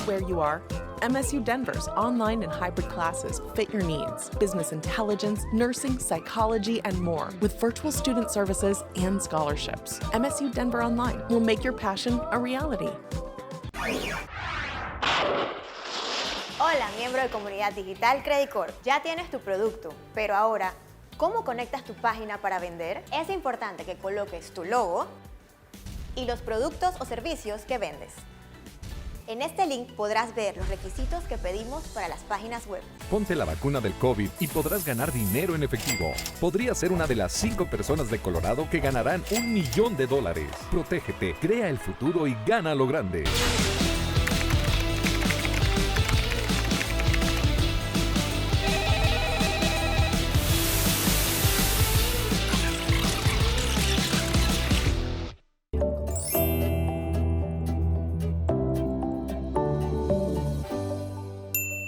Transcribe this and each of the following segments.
where you are, MSU Denver's online and hybrid classes fit your needs. Business intelligence, nursing, psychology, and more, with virtual student services and scholarships. MSU Denver Online will make your passion a reality. Hola, miembro de Comunidad Digital Credit Corp. Ya tienes tu producto, pero ahora, ¿cómo conectas tu página para vender? Es importante que coloques tu logo y los productos o servicios que vendes. En este link podrás ver los requisitos que pedimos para las páginas web. Ponte la vacuna del COVID y podrás ganar dinero en efectivo. Podrías ser una de las 5 personas de Colorado que ganarán $1 millón. Protégete, crea el futuro y gana lo grande.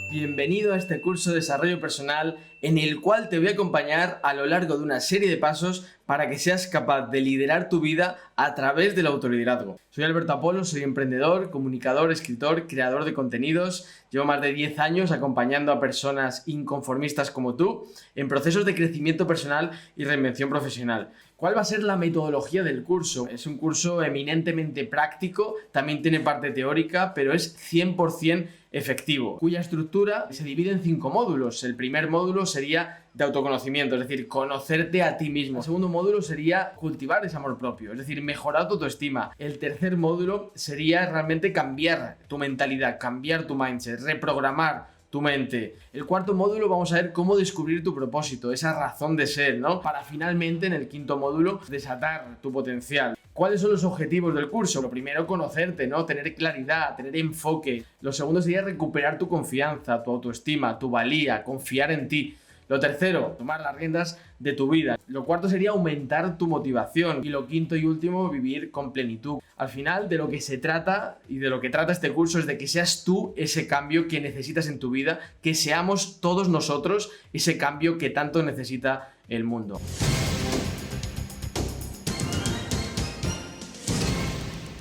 Bienvenido a este curso de desarrollo personal en el cual te voy a acompañar a lo largo de una serie de pasos para que seas capaz de liderar tu vida a través del autoliderazgo. Soy Alberto Apolo, soy emprendedor, comunicador, escritor, creador de contenidos. Llevo más de 10 años acompañando a personas inconformistas como tú en procesos de crecimiento personal y reinvención profesional. ¿Cuál va a ser la metodología del curso? Es un curso eminentemente práctico, también tiene parte teórica, pero es 100% efectivo, cuya estructura se divide en 5 módulos. El primer módulo sería de autoconocimiento, es decir, conocerte a ti mismo. El segundo módulo sería cultivar ese amor propio, es decir, mejorar tu autoestima. El tercer módulo sería realmente cambiar tu mentalidad, cambiar tu mindset, reprogramar tu mente. El cuarto módulo vamos a ver cómo descubrir tu propósito, esa razón de ser, ¿no? Para finalmente en el quinto módulo desatar tu potencial. ¿Cuáles son los objetivos del curso? Lo primero, conocerte, ¿no? Tener claridad, tener enfoque. Lo segundo sería recuperar tu confianza, tu autoestima, tu valía, confiar en ti. Lo tercero, tomar las riendas de tu vida. Lo cuarto sería aumentar tu motivación. Y lo quinto y último, vivir con plenitud. Al final, de lo que se trata y de lo que trata este curso es de que seas tú ese cambio que necesitas en tu vida, que seamos todos nosotros ese cambio que tanto necesita el mundo.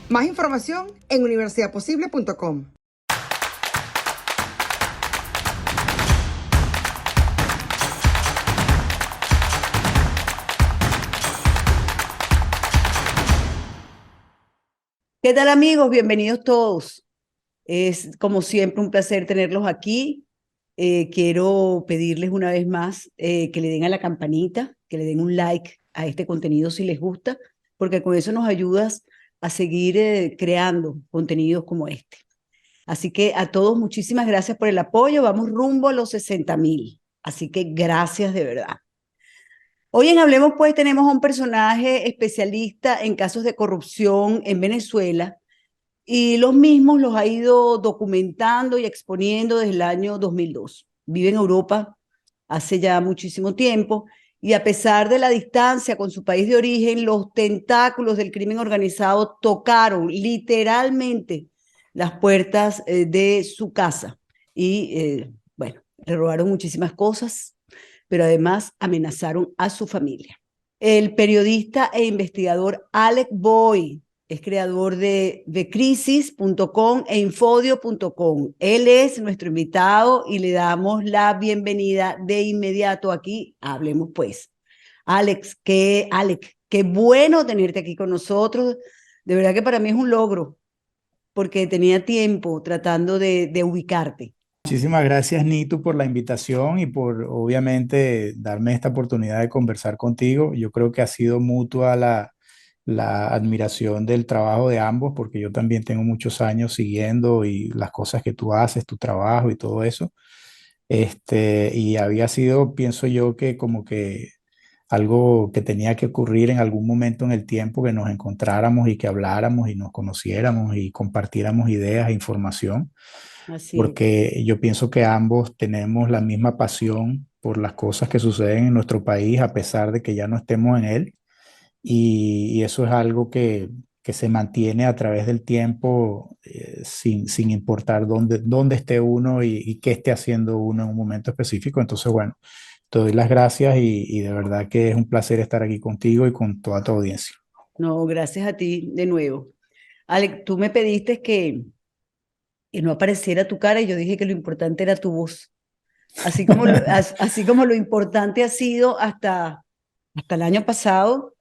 Más información en universidadposible.com. ¿Qué tal, amigos? Bienvenidos todos. Es como siempre un placer tenerlos aquí. Quiero pedirles una vez más que le den a la campanita, que le den un like a este contenido si les gusta, porque con eso nos ayudas a seguir creando contenidos como este. Así que a todos muchísimas gracias por el apoyo. Vamos rumbo a los 60,000. Así que gracias de verdad. Hoy en Hablemos pues tenemos a un personaje especialista en casos de corrupción en Venezuela y los mismos los ha ido documentando y exponiendo desde el año 2002. Vive en Europa hace ya muchísimo tiempo y a pesar de la distancia con su país de origen, los tentáculos del crimen organizado tocaron literalmente las puertas de su casa y bueno, le robaron muchísimas cosas, pero además amenazaron a su familia. El periodista e investigador Alec Boy es creador de Crisis.com e Infodio.com. Él es nuestro invitado y le damos la bienvenida de inmediato aquí. Hablemos pues. Alec, qué bueno tenerte aquí con nosotros. De verdad que para mí es un logro, porque tenía tiempo tratando de ubicarte. Muchísimas gracias, Nitu, por la invitación y por, obviamente, darme esta oportunidad de conversar contigo. Yo creo que ha sido mutua la admiración del trabajo de ambos, porque yo también tengo muchos años siguiendo y las cosas que tú haces, tu trabajo y todo eso. Y había sido, pienso yo, que como que algo que tenía que ocurrir en algún momento en el tiempo, que nos encontráramos y que habláramos y nos conociéramos y compartiéramos ideas e información. Porque yo pienso que ambos tenemos la misma pasión por las cosas que suceden en nuestro país, a pesar de que ya no estemos en él. Y eso es algo que se mantiene a través del tiempo, sin importar dónde esté uno y qué esté haciendo uno en un momento específico. Entonces, bueno, te doy las gracias y de verdad que es un placer estar aquí contigo y con toda tu audiencia. No, gracias a ti de nuevo. Alec, tú me pediste que que no apareciera tu cara y yo dije que lo importante era tu voz. Así como lo importante ha sido hasta el año pasado,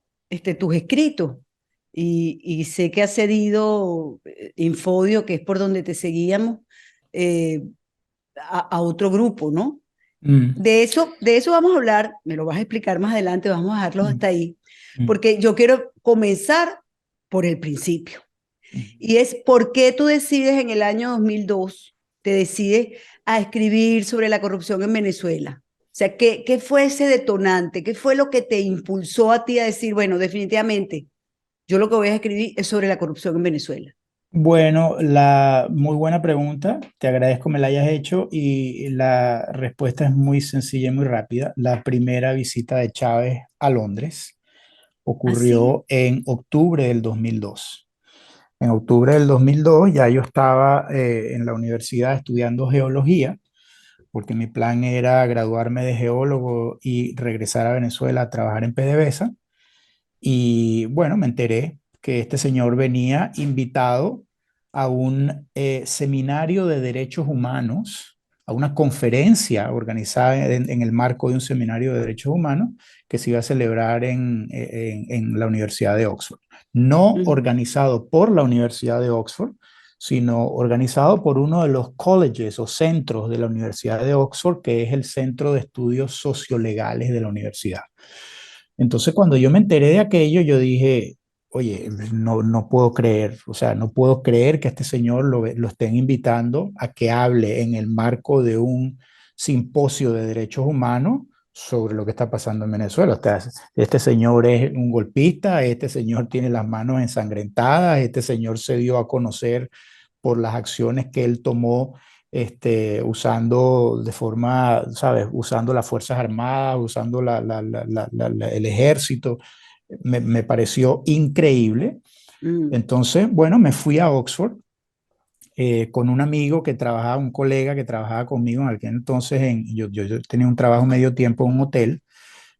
tus escritos. Y sé que has cedido Infodio, que es por donde te seguíamos, eh, a otro grupo, ¿no? Mm, De eso vamos a hablar, me lo vas a explicar más adelante, vamos a dejarlo mm, hasta ahí, mm, porque yo quiero comenzar por el principio. mm. Y es por qué tú decides en el año 2002, te decides a escribir sobre la corrupción en Venezuela. O sea, ¿qué fue ese detonante? ¿Qué fue lo que te impulsó a ti a decir, bueno, definitivamente, yo lo que voy a escribir es sobre la corrupción en Venezuela? Bueno, muy buena pregunta, te agradezco me la hayas hecho y la respuesta es muy sencilla y muy rápida. La primera visita de Chávez a Londres Así. ocurrió en octubre del 2002. En octubre del 2002 ya yo estaba en la universidad estudiando geología, porque mi plan era graduarme de geólogo y regresar a Venezuela a trabajar en PDVSA. Y bueno, me enteré que este señor venía invitado a un seminario de derechos humanos, a una conferencia organizada en el marco de un seminario de derechos humanos que se iba a celebrar en la Universidad de Oxford. No Mm. organizado por la Universidad de Oxford, sino organizado por uno de los colleges o centros de la Universidad de Oxford, que es el Centro de Estudios Sociolegales de la universidad. Entonces, cuando yo me enteré de aquello, yo dije, oye, no puedo creer, o sea, no puedo creer que este señor lo estén invitando a que hable en el marco de un simposio de derechos humanos sobre lo que está pasando en Venezuela. O sea, este señor es un golpista, este señor tiene las manos ensangrentadas, este señor se dio a conocer por las acciones que él tomó usando de forma, ¿sabes? Usando las Fuerzas Armadas, usando el ejército. Me pareció increíble. Mm. Entonces, bueno, me fui a Oxford con un amigo que trabajaba, un colega que trabajaba conmigo en aquel entonces, yo tenía un trabajo medio tiempo en un hotel.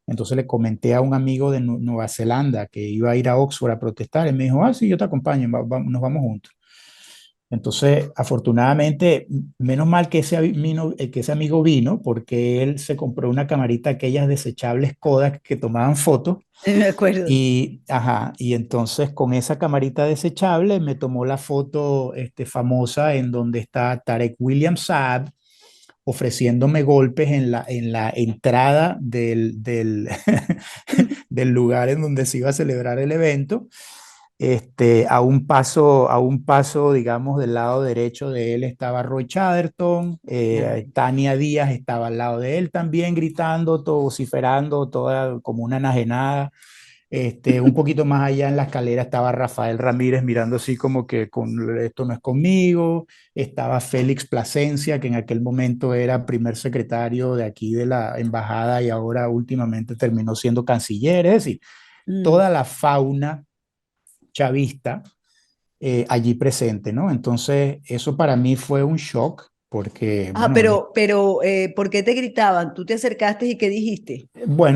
Entonces le comenté a un amigo de Nueva Zelanda que iba a ir a Oxford a protestar. Y me dijo, sí, yo te acompaño, nos vamos juntos. Entonces, afortunadamente, menos mal que ese amigo vino, porque él se compró una camarita, aquellas desechables Kodak que tomaban fotos. Me acuerdo. Y entonces con esa camarita desechable me tomó la foto famosa en donde está Tarek William Saab ofreciéndome golpes en la entrada del lugar en donde se iba a celebrar el evento. A un paso, digamos, del lado derecho de él estaba Roy Chatterton, Ay. Tania Díaz estaba al lado de él también gritando, todo, vociferando, toda como una enajenada. Un poquito más allá en la escalera estaba Rafael Ramírez mirando así como que esto no es conmigo. Estaba Félix Plasencia, que en aquel momento era primer secretario de aquí de la embajada y ahora últimamente terminó siendo canciller. Es decir, Mm. toda la fauna chavista allí presente, ¿no? Entonces, eso para mí fue un shock porque, bueno, ¿Por qué te gritaban? ¿Tú te acercaste y qué dijiste?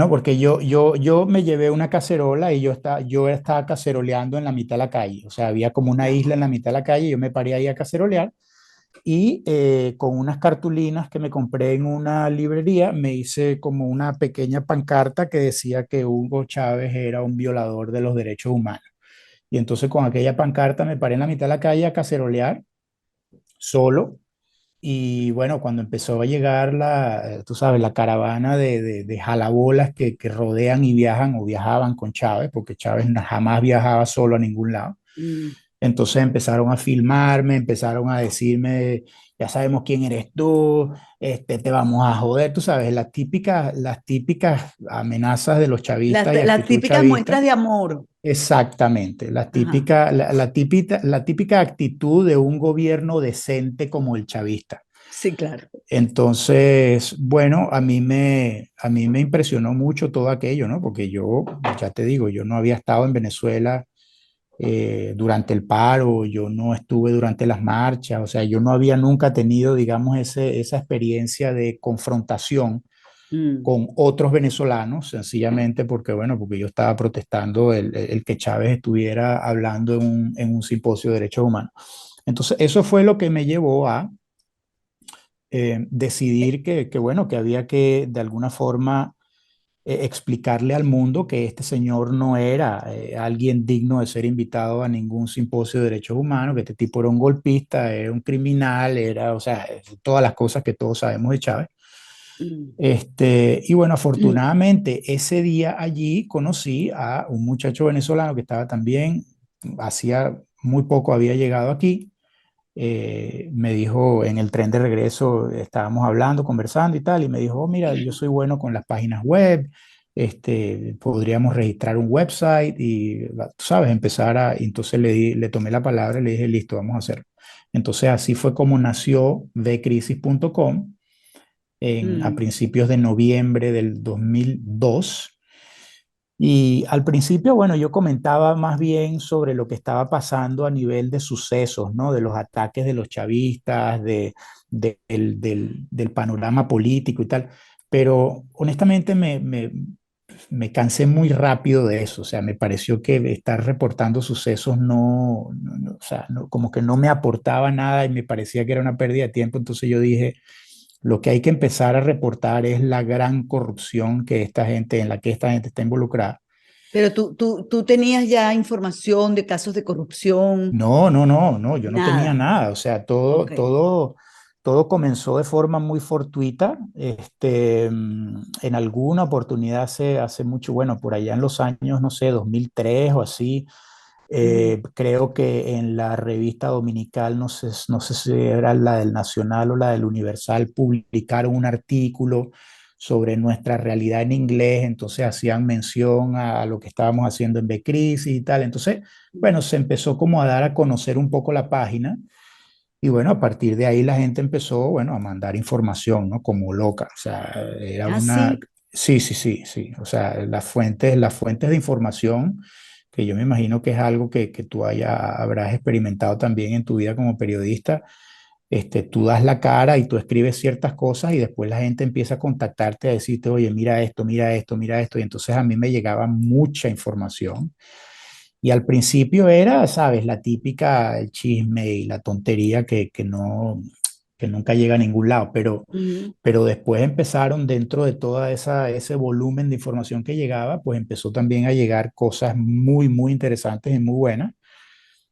porque yo me llevé una cacerola y yo estaba caceroleando en la mitad de la calle, o sea, había como una isla en la mitad de la calle, yo me paré ahí a cacerolear y con unas cartulinas que me compré en una librería, me hice como una pequeña pancarta que decía que Hugo Chávez era un violador de los derechos humanos. Y entonces con aquella pancarta me paré en la mitad de la calle a cacerolear solo. Y bueno, cuando empezó a llegar tú sabes, la caravana de jalabolas que rodean y viajan o viajaban con Chávez, porque Chávez jamás viajaba solo a ningún lado. Mm. Entonces empezaron a filmarme, empezaron a decirme, ya sabemos quién eres tú, te vamos a joder, tú sabes, las típicas amenazas de los Las, chavistas y las actitud típicas chavista. muestras de amor. Exactamente, Ajá. la típica actitud de un gobierno decente como el chavista. Sí, claro. Entonces, bueno, a mí me impresionó mucho todo aquello, ¿no? Porque yo, ya te digo, yo no había estado en Venezuela durante el paro, yo no estuve durante las marchas, o sea, yo no había nunca tenido, digamos, esa experiencia de confrontación Mm. con otros venezolanos, sencillamente porque, bueno, porque yo estaba protestando el que Chávez estuviera hablando en un simposio de derechos humanos. Entonces, eso fue lo que me llevó a decidir bueno, que había que de alguna forma explicarle al mundo que este señor no era alguien digno de ser invitado a ningún simposio de derechos humanos, que este tipo era un golpista, era un criminal, era, o sea, todas las cosas que todos sabemos de Chávez. Mm. Y bueno, afortunadamente ese día allí conocí a un muchacho venezolano que estaba también, hacía muy poco había llegado aquí. Me dijo en el tren de regreso, estábamos hablando, conversando y tal, y me dijo, "Oh, mira, yo soy bueno con las páginas web, podríamos registrar un website y, tú sabes, y entonces le tomé la palabra y le dije, listo, vamos a hacerlo. Entonces así fue como nació vcrisis.com a Mm. principios de noviembre del 2002. Y al principio, bueno, yo comentaba más bien sobre lo que estaba pasando a nivel de sucesos, ¿no? De los ataques de los chavistas, del panorama político y tal. Pero honestamente me cansé muy rápido de eso. O sea, me pareció que estar reportando sucesos o sea, como que no me aportaba nada y me parecía que era una pérdida de tiempo. Entonces yo dije, lo que hay que empezar a reportar es la gran corrupción en la que esta gente está involucrada. Pero tú tenías ya información de casos de corrupción, No, no, no, no, yo no tenía nada. nada. O sea, Ok. todo comenzó de forma muy fortuita. En alguna oportunidad hace mucho, bueno, por allá en los años, no sé, 2003 o así, Mm. creo que en la revista dominical, no sé si era la del Nacional o la del Universal, publicaron un artículo sobre nuestra realidad en inglés, entonces hacían mención a lo que estábamos haciendo en Becrisis y tal. Entonces, bueno, se empezó como a dar a conocer un poco la página y bueno, a partir de ahí la gente empezó, bueno, a mandar información, ¿no? Como loca. O sea, era Ah, una... sí. Sí, sí, sí, sí. O sea, las fuentes de información, que yo me imagino que es algo que tú habrás experimentado también en tu vida como periodista, tú das la cara y tú escribes ciertas cosas y después la gente empieza a contactarte a decirte, oye, mira esto, mira esto, mira esto. Y entonces a mí me llegaba mucha información. Y al principio era, sabes, la típica, el chisme y la tontería que nunca llega a ningún lado, Ujú. pero después empezaron dentro de toda ese volumen de información que llegaba, pues empezó también a llegar cosas muy, muy interesantes y muy buenas,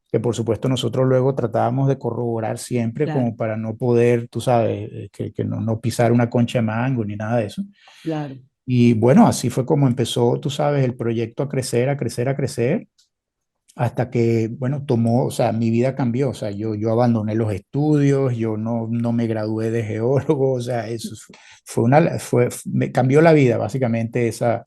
que por supuesto nosotros luego tratábamos de corroborar siempre Claro, como para no poder, tú sabes, que no pisar una concha de mango ni nada de eso. claro. Y bueno, así fue como empezó, tú sabes, el proyecto a crecer, a crecer, a crecer hasta que, bueno, o sea, mi vida cambió, o sea, yo abandoné los estudios, yo no me gradué de geólogo, o sea, eso me cambió la vida, básicamente, esa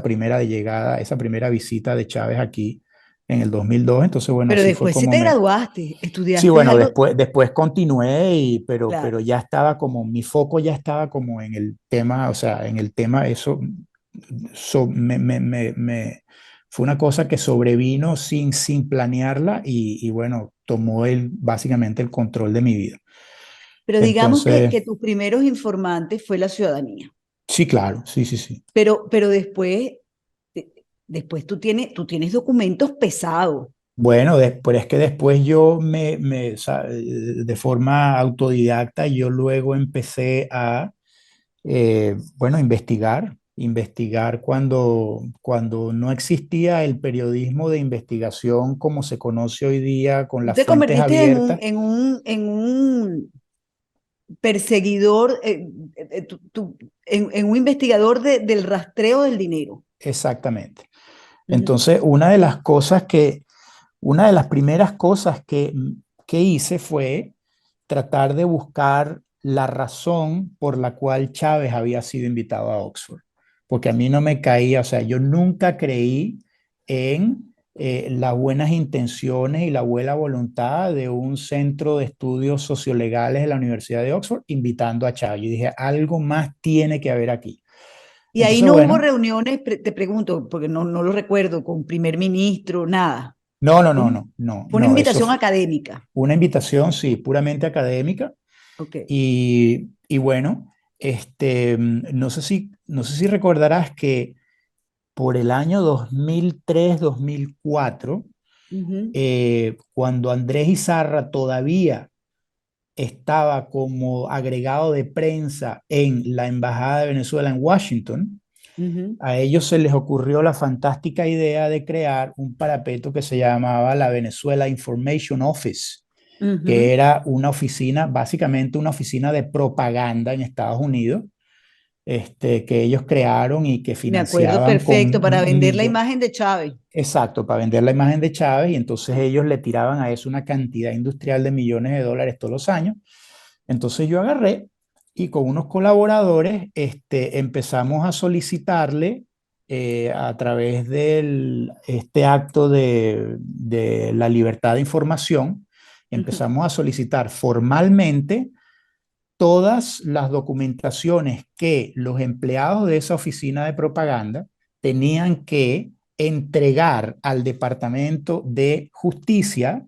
primera llegada, esa primera visita de Chávez aquí en el 2002. Entonces, bueno, Pero así fue después sí como te graduaste, sí, estudiaste bueno, algo. después continué, pero Claro. ya estaba como, mi foco ya estaba como en el tema, o sea, en el tema, eso fue una cosa que sobrevino sin planearla y bueno, tomó básicamente el control de mi vida. Pero digamos que Entonces, tus primeros informantes fue la ciudadanía. sí, claro, sí, sí, sí. Pero después tú tienes documentos pesados. Bueno, pero es que después yo de forma autodidacta, yo luego empecé a bueno, investigar cuando no existía el periodismo de investigación como se conoce hoy día con Tú las te fuentes convertiste abiertas. en un perseguidor, en un investigador del rastreo del dinero. Exactamente. Ujú. Entonces, una de las primeras cosas que hice fue tratar de buscar la razón por la cual Chávez había sido invitado a Oxford, porque a mí no me caía, o sea, yo nunca creí en las buenas intenciones y la buena voluntad de un centro de estudios sociolegales de la Universidad de Oxford invitando a Chávez. Yo dije, algo más tiene que haber aquí. Y ahí Entonces, no hubo bueno, reuniones, te pregunto, porque no lo recuerdo, con primer ministro, nada. no, no, Fue, no, un- no, no, fue una no, eso invitación fue académica. una invitación, sí, puramente académica. Ok. Y bueno, no sé si recordarás que por el año 2003-2004, Ujú, cuando Andrés Izarra todavía estaba como agregado de prensa en la Embajada de Venezuela en Washington, ujú, a ellos se les ocurrió la fantástica idea de crear un parapeto que se llamaba la Venezuela Information Office, que ujú. era una oficina, básicamente una oficina de propaganda en Estados Unidos, que ellos crearon y que Me acuerdo financiaban perfecto, con para vender la millones. imagen de Chávez. Exacto, para vender la imagen de Chávez, y entonces ellos le tiraban a eso una cantidad industrial de millones de dólares todos los años. Entonces yo agarré y con unos colaboradores empezamos a solicitarle, a través de este acto de la libertad de información, Ujú. empezamos a solicitar formalmente todas las documentaciones que los empleados de esa oficina de propaganda tenían que entregar al Departamento de Justicia,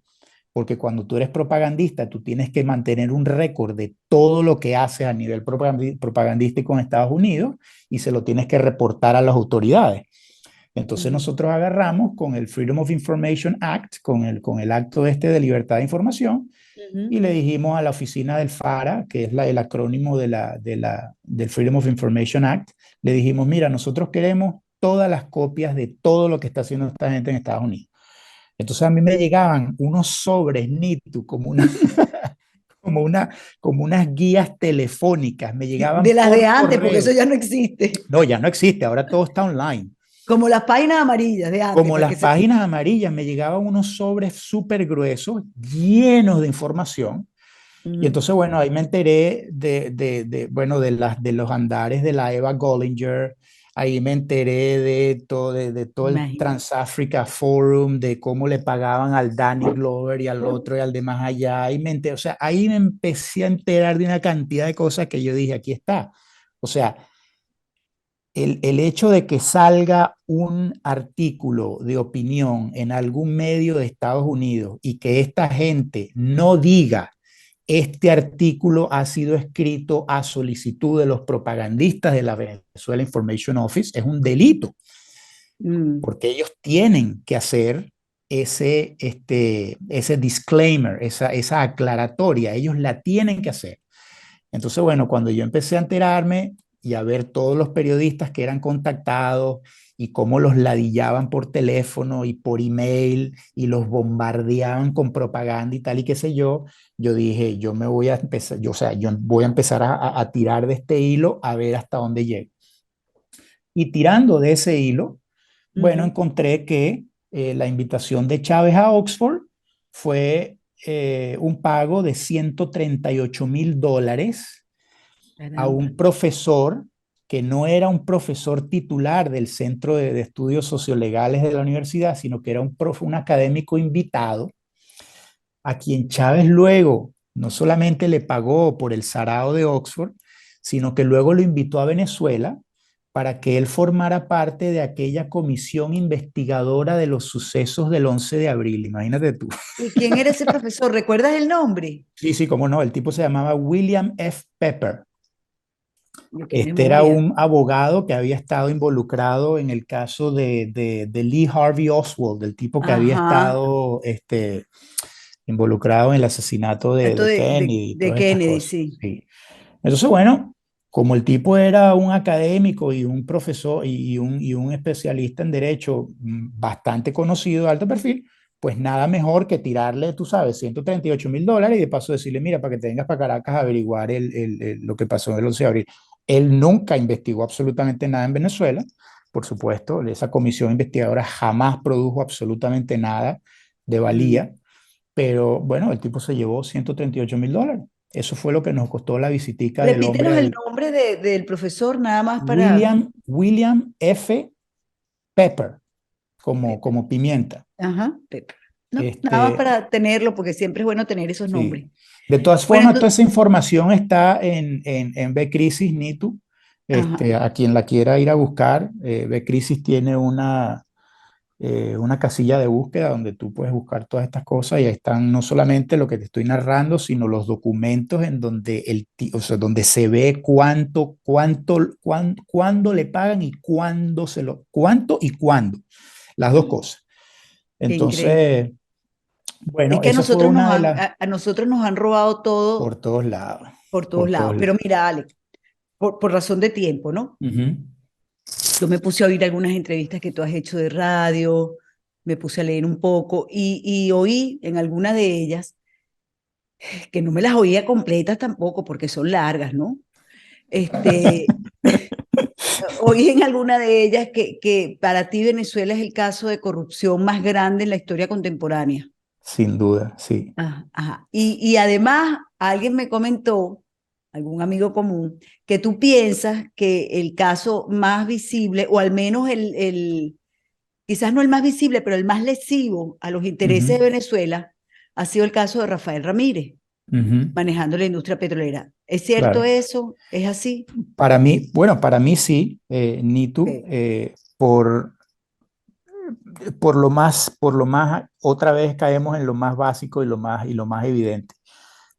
porque cuando tú eres propagandista, tú tienes que mantener un récord de todo lo que haces a nivel propagandístico en Estados Unidos y se lo tienes que reportar a las autoridades. Entonces Ujú, nosotros agarramos con el Freedom of Information Act, con el acto de libertad de información, ujú. y le dijimos a la oficina del FARA, que es el acrónimo del Freedom of Information Act, le dijimos, mira, nosotros queremos todas las copias de todo lo que está haciendo esta gente en Estados Unidos. Entonces a mí me llegaban unos sobres nítidos, como, una, como unas guías telefónicas, me De llegaban las de por antes, porque eso correo. ya no existe. No, ya no existe, ahora todo está online. Como las páginas amarillas de antes, Como para las que se... páginas amarillas, me llegaban unos sobres súper gruesos, llenos de información. Y Ujú. entonces, bueno, ahí me enteré bueno, de los andares de la Eva Gollinger, ahí me enteré de todo el Imagínate. Trans-Africa Forum, de cómo le pagaban al Danny Glover y al otro y al de más allá. Ahí me enteré, o sea, ahí me empecé a enterar de una cantidad de cosas que yo dije, aquí está. O sea, el hecho de que salga un artículo de opinión en algún medio de Estados Unidos y que esta gente no diga este artículo ha sido escrito a solicitud de los propagandistas de la Venezuela Information Office, es un delito, Mm. porque ellos tienen que hacer ese disclaimer, esa aclaratoria, ellos la tienen que hacer. Entonces, bueno, cuando yo empecé a enterarme y a ver todos los periodistas que eran contactados y cómo los ladillaban por teléfono y por email y los bombardeaban con propaganda y tal y qué sé yo dije, yo me voy a empezar, o sea, yo voy a empezar a tirar de este hilo a ver hasta dónde llego. Y tirando de ese hilo, bueno, Ujú. encontré que la invitación de Chávez a Oxford fue un pago de $138,000 a Caramba. un profesor que no era un profesor titular del Centro de Estudios Sociolegales de la universidad, sino que era un académico invitado, a quien Chávez luego no solamente le pagó por el sarao de Oxford, sino que luego lo invitó a Venezuela para que él formara parte de aquella comisión investigadora de los sucesos del 11 de abril. Imagínate tú. ¿Y quién era ese profesor? ¿Recuerdas el nombre? Sí, sí, cómo no. El tipo se llamaba William F. Pepper. Qué Este era memoria. un abogado que había estado involucrado en el caso de Lee Harvey Oswald, del tipo que había Ajá. estado involucrado en el asesinato Esto de Kennedy y de todas estas Kennedy, cosas. sí. Sí. Entonces, bueno, como el tipo era un académico y un profesor y un especialista en derecho, bastante conocido, de alto perfil, pues nada mejor que tirarle, tú sabes, $138,000 y de paso decirle, mira, para que te vengas para Caracas a averiguar lo que pasó en el 11 de abril. Él nunca investigó absolutamente nada en Venezuela, por supuesto, esa comisión investigadora jamás produjo absolutamente nada de Mm. valía, pero bueno, el tipo se llevó $138,000. Eso fue lo que nos costó la visitica del hombre Repítenos el al nombre del profesor, nada más para... William F. Pepper, como, Pepe. como pimienta. Ajá, Pepe. No, nada más Este, para tenerlo, porque siempre es bueno tener esos sí. nombres. De todas Bueno, formas, toda entonces... esa información está en B-Crisis, Nitu. Ajá. A quien la quiera ir a buscar, B-Crisis tiene una casilla de búsqueda donde tú puedes buscar todas estas cosas y ahí están no solamente lo que te estoy narrando, sino los documentos en donde, o sea, donde se ve cuándo le pagan y cuánto y cuándo, las dos cosas. Qué increíble. Entonces, Es bueno, que a esa fue nosotros una de las, a nosotros nos han robado por todo todos lados, por todos por lados. todos Pero lados. mira, Alex, por razón de tiempo, ¿no? Ujú. Yo me puse a oír algunas entrevistas que tú has hecho de radio, me puse a leer un poco y oí en alguna de ellas, que no me las oía completas tampoco porque son largas, ¿no? Este, oí en alguna de ellas que para ti Venezuela es el caso de corrupción más grande en la historia contemporánea. Sin duda, sí. Ajá, ajá. Y además, alguien me comentó, algún amigo común, que tú piensas que el caso más visible, o al menos quizás no el más visible, pero el más lesivo a los intereses de Ujú, Venezuela, ha sido el caso de Rafael Ramírez, ujú, manejando la industria petrolera. ¿Es cierto claro. eso? ¿Es así? Para mí, bueno, para mí sí, Nitu, Ok. por lo más, otra vez caemos en lo más básico y lo más evidente.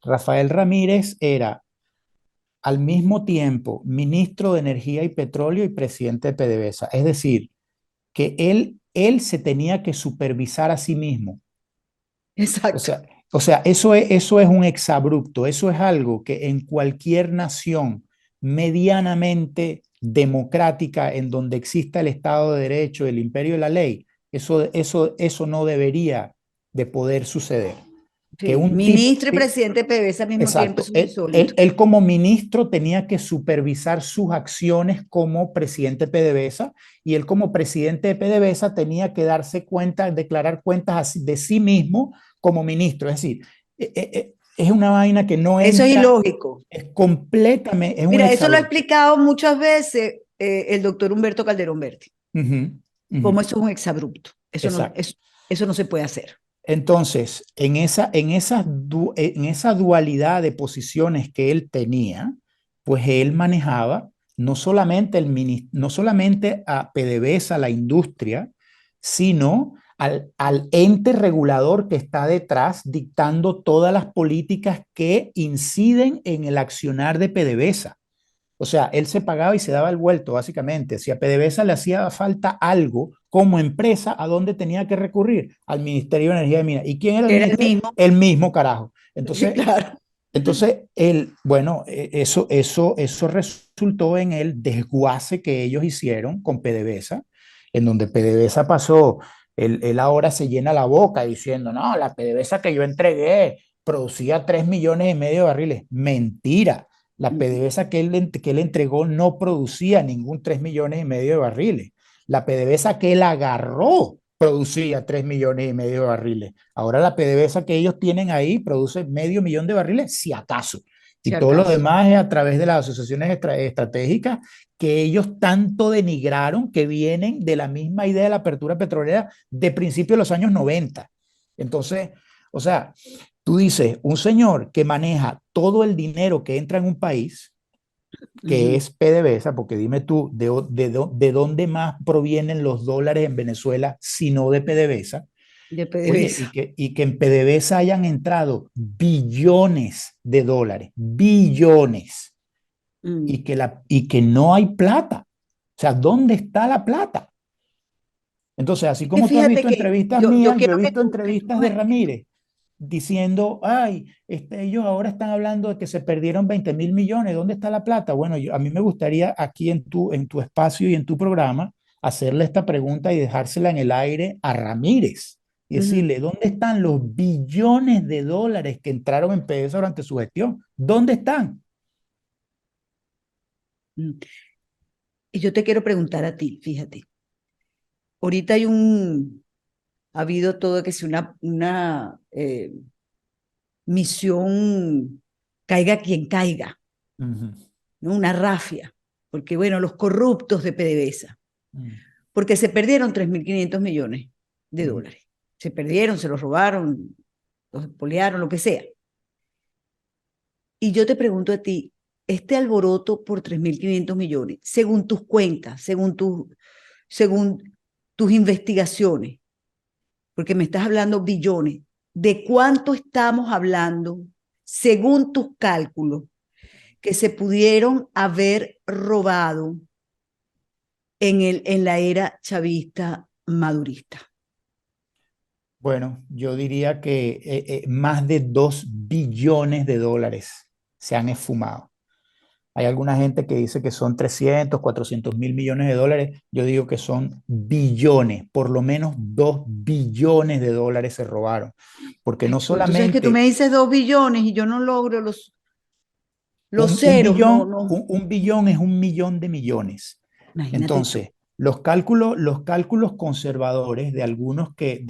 Rafael Ramírez era al mismo tiempo ministro de Energía y Petróleo y presidente de PDVSA. Es decir, que él se tenía que supervisar a sí mismo. O Exacto. sea, eso es un exabrupto, eso es algo que en cualquier nación medianamente democrática en donde exista el Estado de Derecho, el imperio de la ley, eso no debería de poder suceder. Que Sí. un tipo, Ministro y presidente de PDVSA al mismo tiempo, exacto, eso es insólito. él como ministro tenía que supervisar sus acciones como presidente de PDVSA y él como presidente de PDVSA tenía que darse cuenta, declarar cuentas de sí mismo como ministro. Es decir, es una vaina que no Eso es entra, ilógico. es completamente, es un Mira, eso lo ha exabrupto. explicado muchas veces el doctor Humberto Calderón Berti, Ujú, como ujú, eso es un exabrupto. exacto. Eso no se puede hacer. Entonces, en esa dualidad de posiciones que él tenía, pues él manejaba no solamente a PDVSA, la industria, sino al ente regulador que está detrás dictando todas las políticas que inciden en el accionar de PDVSA. O sea, él se pagaba y se daba el vuelto, básicamente. Si a PDVSA le hacía falta algo como empresa, ¿a dónde tenía que recurrir? Al Ministerio de Energía y Minas. ¿Y quién era el Era el ministerio? mismo. El mismo carajo. Sí, Entonces, claro. bueno, eso resultó en el desguace que ellos hicieron con PDVSA, en donde PDVSA pasó, él ahora se llena la boca diciendo, no, la PDVSA que yo entregué producía 3,5 millones de barriles. Mentira. La PDVSA que él entregó no producía ningún 3,5 millones de barriles. La PDVSA que él agarró producía 3,5 millones de barriles. Ahora la PDVSA que ellos tienen ahí produce 500,000 de barriles, si acaso. Si Y todo lo acaso. demás es a través de las asociaciones estratégicas que ellos tanto denigraron, que vienen de la misma idea de la apertura petrolera de principios de los años 90. Entonces, o sea, tú dices, un señor que maneja todo el dinero que entra en un país, que Ujú. es PDVSA, porque dime tú, ¿de dónde más provienen los dólares en Venezuela si no de PDVSA? De Oye, PDVSA. y que en PDVSA hayan entrado billones de dólares, billones, Mm. y que no hay plata. O sea, ¿dónde está la plata? Entonces, así Y como tú has fíjate visto que entrevistas yo mías, yo he quiero visto que entrevistas de Ramírez diciendo, ay, ellos ahora están hablando de que se perdieron 20,000 millones, ¿dónde está la plata? Bueno, a mí me gustaría aquí en tu espacio y en tu programa hacerle esta pregunta y dejársela en el aire a Ramírez y Ujú. decirle, ¿dónde están los billones de dólares que entraron en PDVSA durante su gestión? ¿Dónde están? Mm. Y yo te quiero preguntar a ti, fíjate. Ahorita ha habido todo que es una misión, caiga quien caiga, Ujú, ¿no? Una rafia, porque bueno, los corruptos de PDVSA, ujú, porque se perdieron 3.500 millones de ujú. dólares. Se perdieron, se los robaron, los expoliaron, lo que sea. Y yo te pregunto a ti, este alboroto por 3.500 millones, según tus cuentas, según tus investigaciones, porque me estás hablando billones, ¿de cuánto estamos hablando, según tus cálculos, que se pudieron haber robado en la era chavista madurista? Bueno, yo diría que más de 2 billones de dólares se han esfumado. Hay alguna gente que dice que son 300, 400 mil millones de dólares. Yo digo que son billones, por lo menos 2 billones de dólares se robaron. Porque no Tú sabes que tú me solamente dices 2 billones y yo no logro los un ceros, no. un billón es 1 millón de millones. Imagínate tú. Entonces, los cálculos conservadores de algunos que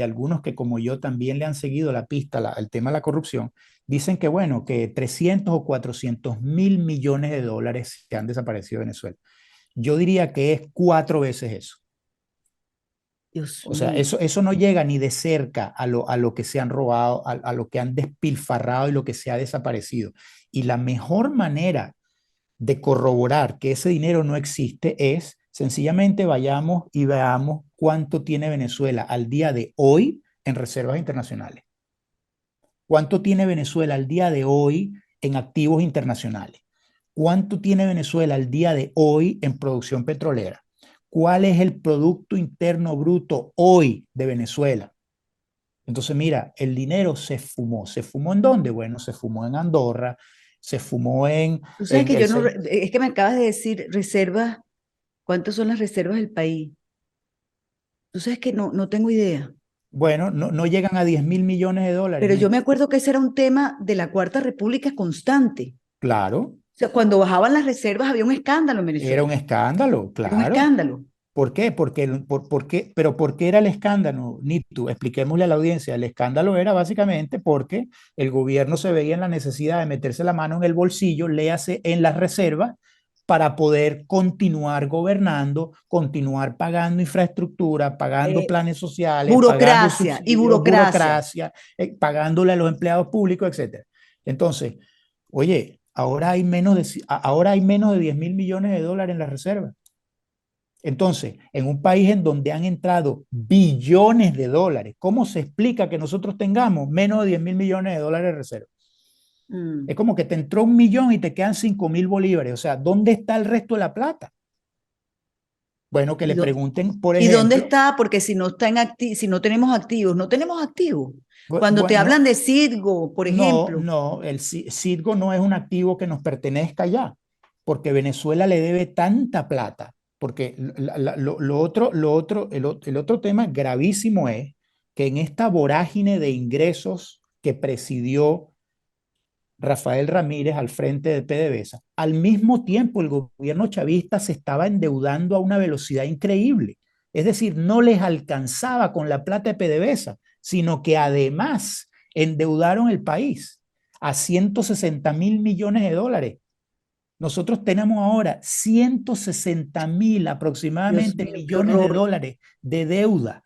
como yo también le han seguido la pista al tema de la corrupción, dicen que bueno, que 300 o 400 mil millones de dólares que han desaparecido de Venezuela. Yo diría que es 4 veces eso. Dios O sea, mío. eso no llega ni de cerca a lo que se han robado, a lo que han despilfarrado y lo que se ha desaparecido. Y la mejor manera de corroborar que ese dinero no existe es sencillamente vayamos y veamos cuánto tiene Venezuela al día de hoy en reservas internacionales. ¿Cuánto tiene Venezuela al día de hoy en activos internacionales? ¿Cuánto tiene Venezuela al día de hoy en producción petrolera? ¿Cuál es el Producto Interno Bruto hoy de Venezuela? Entonces, mira, el dinero se fumó. ¿Se fumó en dónde? Bueno, se fumó en Andorra, se fumó Tú sabes que el, yo no, es que me acabas de decir reservas, ¿cuántas son las reservas del país? Tú sabes que no tengo idea. bueno, no llegan a 10 mil millones de dólares, Pero yo Nito. me acuerdo que ese era un tema de la Cuarta República constante. Claro, O sea, cuando bajaban las reservas había un escándalo en era Venezuela. un escándalo, Era un claro. escándalo. ¿Por qué? ¿Por qué? Pero ¿por qué era el escándalo, Nito? Expliquémosle a la audiencia. El escándalo era básicamente porque el gobierno se veía en la necesidad de meterse la mano en el bolsillo, léase en las reservas, para poder continuar gobernando, continuar pagando infraestructura, pagando Eh, planes sociales, pagando burocracia y subsidios, burocracia. burocracia, pagándole a los empleados públicos, etcétera. Entonces, oye, ahora hay menos de 10 mil millones de dólares en las reservas. Entonces, en un país en donde han entrado billones de dólares, ¿cómo se explica que nosotros tengamos menos de 10 mil millones de dólares de reserva? Mm. Es como que te entró 1 millón y te quedan 5.000 bolívares. O sea, ¿dónde está el resto de la plata? Bueno, que ¿Y, le pregunten, por y dónde ejemplo, está? Porque si no está si no tenemos activos, no tenemos activos. Cuando te hablan bueno, de Citgo, por ejemplo, no, el Citgo no es un activo que nos pertenezca ya, porque Venezuela le debe tanta plata, porque el otro tema gravísimo es que en esta vorágine de ingresos que presidió Rafael Ramírez al frente de PDVSA, al mismo tiempo el gobierno chavista se estaba endeudando a una velocidad increíble. Es decir, no les alcanzaba con la plata de PDVSA, sino que además endeudaron el país a 160 mil millones de dólares. Nosotros tenemos ahora 160 mil Dios aproximadamente mío, qué millones de horror. dólares de deuda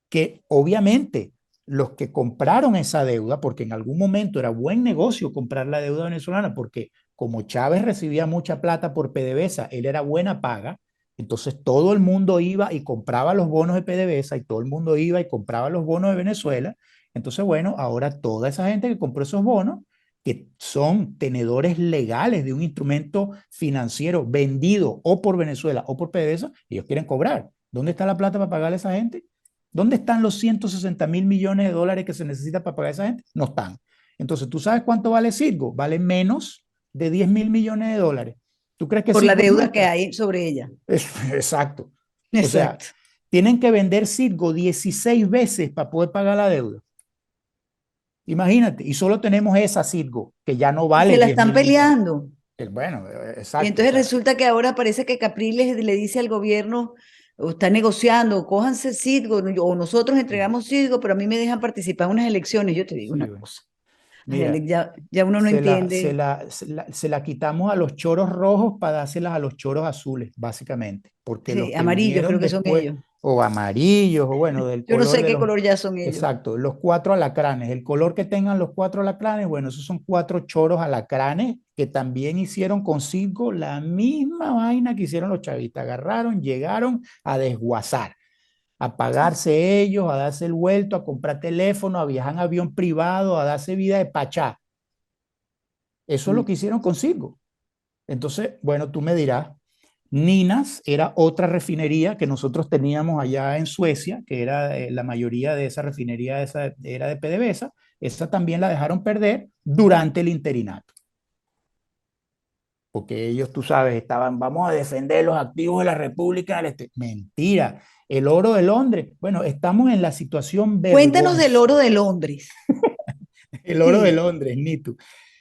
que obviamente los que compraron esa deuda, porque en algún momento era buen negocio comprar la deuda venezolana, porque como Chávez recibía mucha plata por PDVSA, él era buena paga, entonces todo el mundo iba y compraba los bonos de PDVSA y todo el mundo iba y compraba los bonos de Venezuela. Entonces, bueno, ahora toda esa gente que compró esos bonos, que son tenedores legales de un instrumento financiero vendido o por Venezuela o por PDVSA, ellos quieren cobrar. ¿Dónde está la plata para pagarle a esa gente? ¿Dónde están los 160 mil millones de dólares que se necesita para pagar a esa gente? No están. Entonces, ¿tú sabes cuánto vale Citgo? Vale menos de 10 mil millones de dólares. ¿Tú crees que Por la Citgo es deuda que nuestra? hay sobre ella. Exacto. O sea, Exacto. tienen que vender Citgo 16 veces para poder pagar la deuda. Imagínate, y solo tenemos esa Citgo, que ya no Y se vale la 10 están mil millones. peleando. Bueno, Y exacto. O entonces sea, resulta que ahora parece que Capriles le dice al gobierno, o está negociando, cójanse Citgo, o nosotros entregamos Citgo, pero a mí me dejan participar en unas elecciones. Yo te digo sí, una bueno. cosa. Ay, Mira, Alex, ya uno no entiende. se la quitamos a los choros rojos para dárselas a los choros azules, básicamente, porque los Sí, que amarillos vinieron creo que son después, ellos. o amarillos, o bueno, del Yo no color sé de qué los, color ya son ellos. exacto, los 4 alacranes, el color que tengan los 4 alacranes, bueno, esos son 4 choros alacranes que también hicieron consigo la misma vaina que hicieron los chavistas, agarraron, llegaron a desguazar. a pagarse ellos, a darse el vuelto, a comprar teléfono, a viajar en avión privado, a darse vida de pachá. Eso es lo que hicieron consigo. Entonces, bueno, tú me dirás, Ninas era otra refinería que nosotros teníamos allá en Suecia, que era la mayoría de esa refinería era de PDVSA. Esa también la dejaron perder durante el interinato. Porque ellos, tú sabes, estaban, vamos a defender los activos de la República del Este. Mentira, el oro de Londres. Bueno, estamos en la situación Cuéntanos del oro vergonzosa. de Londres. El oro de Sí, Londres, Nitu.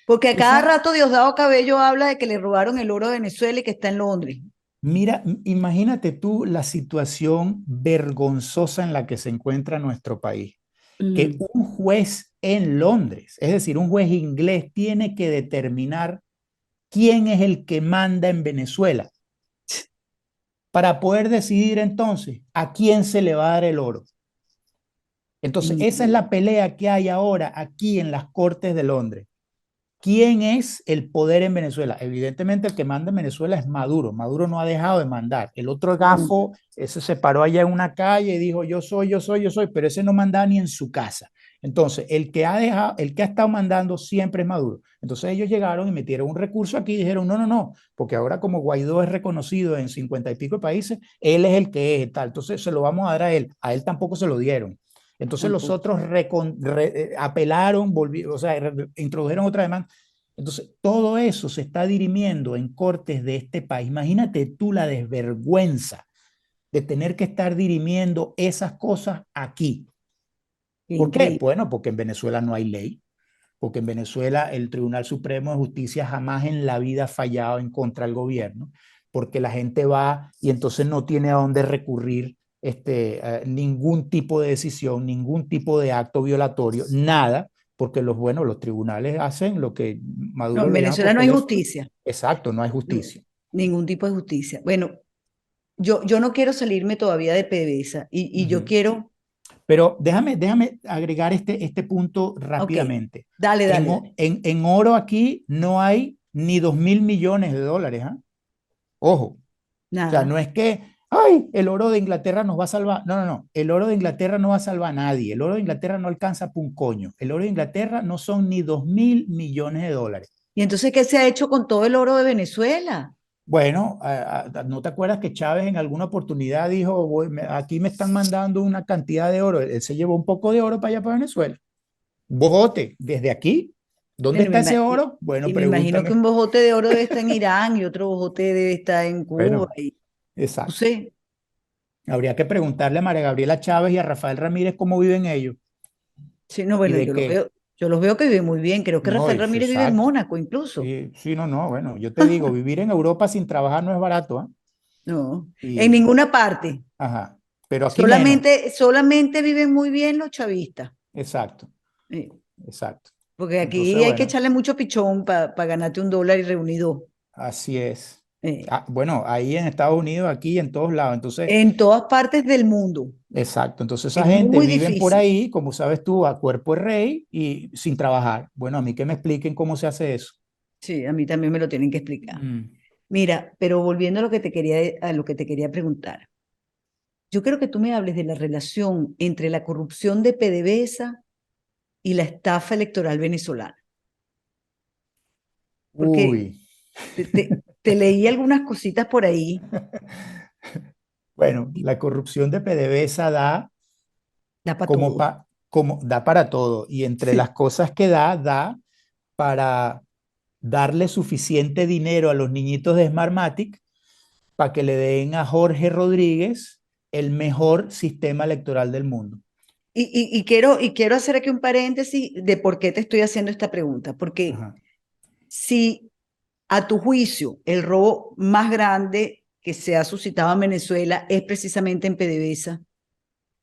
porque a Tú cada sabes, rato Diosdado Cabello habla de que le robaron el oro a Venezuela y que está en Londres. mira, imagínate tú la situación vergonzosa en la que se encuentra nuestro país. Que un juez en Londres, es decir, un juez inglés, tiene que determinar quién es el que manda en Venezuela para poder decidir entonces a quién se le va a dar el oro. Entonces, esa es la pelea que hay ahora aquí en las Cortes de Londres. ¿Quién es el poder en Venezuela? Evidentemente el que manda en Venezuela es Maduro. Maduro no ha dejado de mandar. El otro gafo, ese se paró allá en una calle y dijo, yo soy, yo soy, yo soy, pero ese no manda ni en su casa. Entonces, el que ha dejado, el que ha estado mandando siempre es Maduro. Entonces ellos llegaron y metieron un recurso aquí y dijeron, no, no, no, porque ahora como Guaidó es reconocido en 50 y pico de países, él es el que es tal. Entonces se lo vamos a dar a él tampoco se lo dieron. Entonces los otros apelaron, o sea, introdujeron otra demanda. Entonces, todo eso se está dirimiendo en cortes de este país. Imagínate tú la desvergüenza de tener que estar dirimiendo esas cosas aquí. ¿Por qué? Bueno, porque en Venezuela no hay ley, porque en Venezuela el Tribunal Supremo de Justicia jamás en la vida ha fallado en contra del gobierno, porque la gente va y entonces no tiene a dónde recurrir ningún tipo de decisión, ningún tipo de acto violatorio, nada, porque los tribunales hacen lo que No, Maduro en lo llama por Venezuela no hay teléfono. justicia. Exacto, no hay No, justicia. ningún tipo de justicia. Bueno, yo no quiero salirme todavía de PDVSA y yo quiero, Pero déjame agregar este punto ok, rápidamente. dale, dale, dale. En oro aquí no hay ni 2.000 millones de dólares, ¿ah? Ojo, o sea, Nada. no es que, ay, el oro de Inglaterra nos va a salvar. No, no, no. El oro de Inglaterra no va a salvar a nadie. El oro de Inglaterra no alcanza para un coño. El oro de Inglaterra no son ni 2.000 millones de dólares. ¿Y entonces qué se ha hecho con todo el oro de Venezuela? Bueno, ¿no te acuerdas que Chávez en alguna oportunidad dijo, aquí me están mandando una cantidad de oro? Él se llevó un poco de oro para allá, para Venezuela. Bojote, desde aquí. ¿Dónde Bueno, está ese oro? Bueno, y me imagino que un pregúntame. bojote de oro debe estar en Irán y otro bojote debe estar en Cuba. Bueno, Y, no exacto. sé. Habría que preguntarle a María Gabriela Chávez y a Rafael Ramírez cómo viven ellos Sí, no, y bueno, de qué. yo los veo que viven muy bien. Creo que No, Rafael es Ramírez vive en exacto. Mónaco incluso. Sí, sí, no, no. Bueno, yo te digo, vivir en Europa sin trabajar no es barato, ¿ah? No, en Y, ninguna parte. ajá, pero aquí menos. Solamente viven muy bien los chavistas. Exacto, Eh, exacto. Porque Entonces, aquí hay que bueno, echarle mucho pichón para ganarte $1 y reunido. así es. Bueno, ahí en Estados Unidos, aquí en todos lados. Entonces, En todas partes del mundo. exacto. Entonces, esa Es gente muy viven por difícil. ahí, como sabes tú, a cuerpo de rey y sin trabajar. Bueno, a mí que me expliquen cómo se hace eso. Sí, a mí también me lo tienen que explicar. Mm. Mira, pero volviendo a lo que te quería preguntar. Yo quiero que tú me hables de la relación entre la corrupción de PDVSA y la estafa electoral venezolana. Porque Uy. te leí algunas cositas por ahí. Bueno, la corrupción de PDVSA da Da para todo. como da para todo. Y entre las Sí. cosas que da para darle suficiente dinero a los niñitos de Smartmatic para que le den a Jorge Rodríguez el mejor sistema electoral del mundo. Y quiero hacer aquí un paréntesis de por qué te estoy haciendo esta pregunta. Porque Ajá. si a tu juicio el robo más grande que se ha suscitado en Venezuela es precisamente en PDVSA,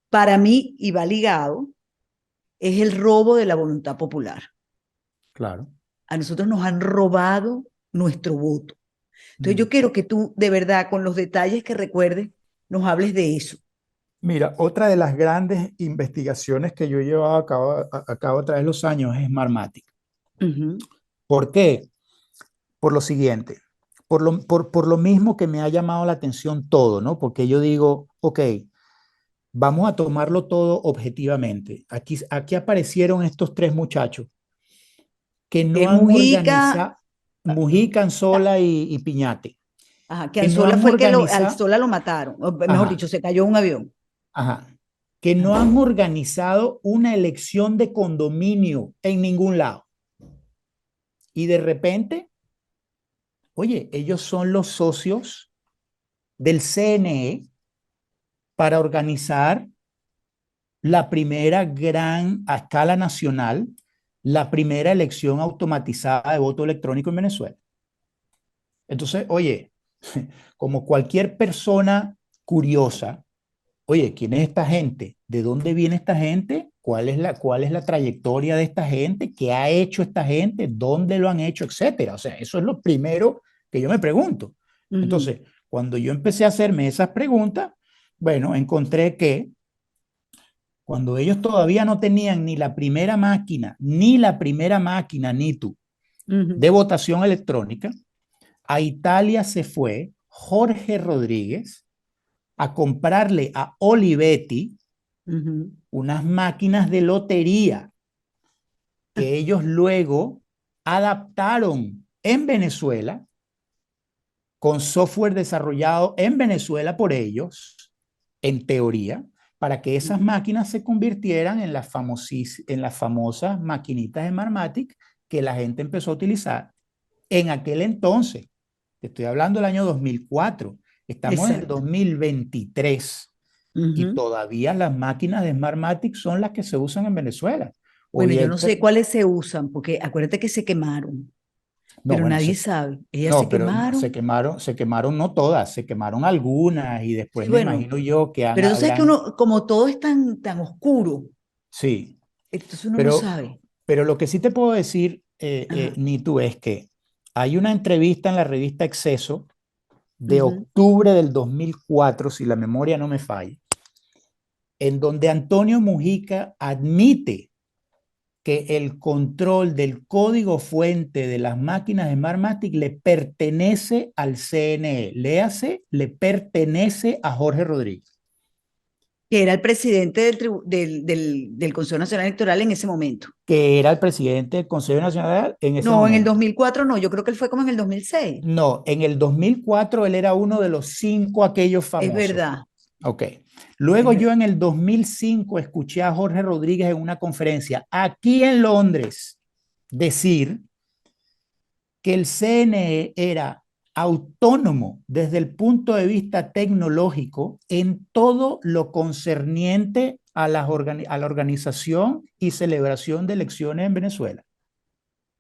para mí, y va ligado, es el robo de la voluntad popular. Claro. A nosotros nos han robado nuestro voto. Entonces Mm. yo quiero que tú, de verdad, con los detalles que recuerdes, nos hables de eso. Mira, otra de las grandes investigaciones que yo he llevado a cabo a través de los años es Smartmatic. ¿Por qué? Por lo siguiente, por lo mismo que me ha llamado la atención todo, ¿no? Porque yo digo, ok, Vamos a tomarlo todo objetivamente. Aquí aparecieron estos tres muchachos que no han Mujica, organizado, Mujica, Anzola y Piñate, ajá, que que no Anzola han fue el que organizado, Anzola lo mataron, o mejor ajá, dicho, se cayó un avión. ajá, que no han organizado una elección de condominio en ningún lado. Y de repente, oye, ellos son los socios del CNE para organizar la primera gran a escala nacional, la primera elección automatizada de voto electrónico en Venezuela. Entonces, oye, como cualquier persona curiosa, oye, ¿quién es esta gente? ¿De dónde viene esta gente? Cuál es la trayectoria de esta gente? ¿Qué ha hecho esta gente? ¿Dónde lo han hecho? Etcétera. O sea, eso es lo primero que yo me pregunto. Ujú, Entonces, cuando yo empecé a hacerme esas preguntas, bueno, encontré que cuando ellos todavía no tenían ni la primera máquina, ni tú, ujú, de votación electrónica, a Italia se fue Jorge Rodríguez a comprarle a Olivetti ujú. unas máquinas de lotería que ellos luego adaptaron en Venezuela con software desarrollado en Venezuela por ellos, en teoría, para que esas máquinas se convirtieran en en las famosas maquinitas de Smartmatic que la gente empezó a utilizar en aquel entonces. Te estoy hablando del año 2004. Estamos en el Exacto. 2023 y Ujú. todavía las máquinas de Smartmatic son las que se usan en Venezuela. Bueno, Hoy yo el, no sé cuáles se usan, porque acuérdate que se quemaron, no, pero bueno, nadie sabe. Ellas se no, pero no, quemaron. se quemaron no todas, se quemaron algunas y Sí, después me bueno, imagino yo que pero tú sabes que habrán, uno, como todo es tan oscuro, sí, entonces uno no pero, sabe. pero lo que sí te puedo decir, Ajá. Nitu, es que hay una entrevista en la revista Exceso de Ujú. octubre del 2004, si la memoria no me falla, en donde Antonio Mujica admite que el control del código fuente de las máquinas de Smartmatic le pertenece al CNE. Léase, le pertenece a Jorge Rodríguez. Que era el presidente del Consejo Nacional Electoral en ese momento. Que era el presidente del Consejo Nacional en ese No, en el momento. 2004 no, yo creo que él fue como en el 2006. No, en el 2004 él era uno de los 5 aquellos Es famosos. verdad, Ok. es Luego yo verdad. en el 2005 escuché a Jorge Rodríguez en una conferencia aquí en Londres decir que el CNE era autónomo desde el punto de vista tecnológico en todo lo concerniente a a la organización y celebración de elecciones en Venezuela.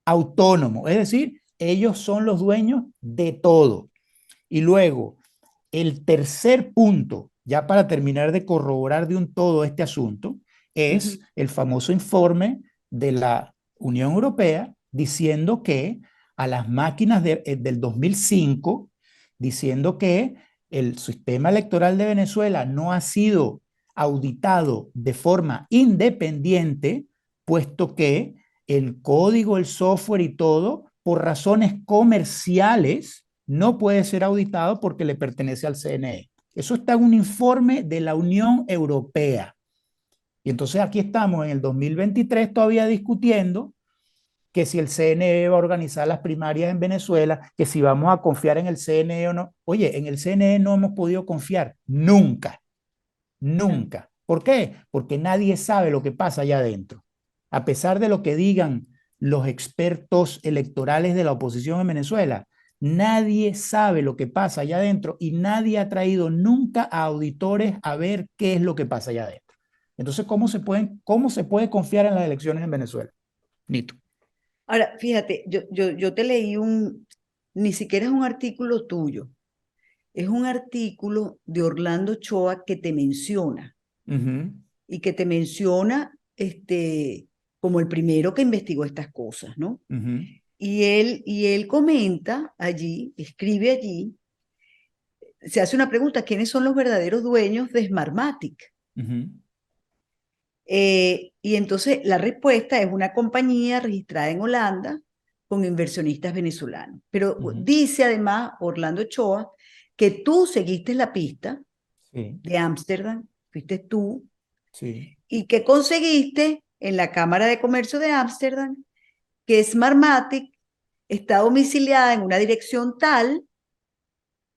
Autónomo, es decir, ellos son los dueños de todo. Y luego, el tercer punto, ya para terminar de corroborar de un todo este asunto, es Ujú. el famoso informe de la Unión Europea diciendo que a las máquinas del 2005, diciendo que el sistema electoral de Venezuela no ha sido auditado de forma independiente, puesto que el código, el software y todo, por razones comerciales, no puede ser auditado porque le pertenece al CNE. Eso está en un informe de la Unión Europea. Y entonces aquí estamos en el 2023 todavía discutiendo que si el CNE va a organizar las primarias en Venezuela, que si vamos a confiar en el CNE o no. Oye, en el CNE no hemos podido confiar nunca, No. nunca. ¿Por qué? Porque nadie sabe lo que pasa allá adentro. A pesar de lo que digan los expertos electorales de la oposición en Venezuela, nadie sabe lo que pasa allá adentro y nadie ha traído nunca a auditores a ver qué es lo que pasa allá adentro. Entonces, cómo se puede confiar en las elecciones en Venezuela? Nito. Ahora, fíjate, yo te leí ni siquiera es un artículo tuyo, es un artículo de Orlando Choa que te menciona Uh -huh, y que te menciona como el primero que investigó estas cosas, ¿no? uh -huh, Y él comenta allí, escribe allí, se hace una pregunta: ¿quiénes son los verdaderos dueños de Smartmatic? uh -huh, Y entonces la respuesta es una compañía registrada en Holanda con inversionistas venezolanos. Pero uh -huh. dice además Orlando Ochoa que tú seguiste la pista Sí, de Ámsterdam fuiste tú, Sí. y que conseguiste en la Cámara de Comercio de Ámsterdam que Smartmatic está domiciliada en una dirección tal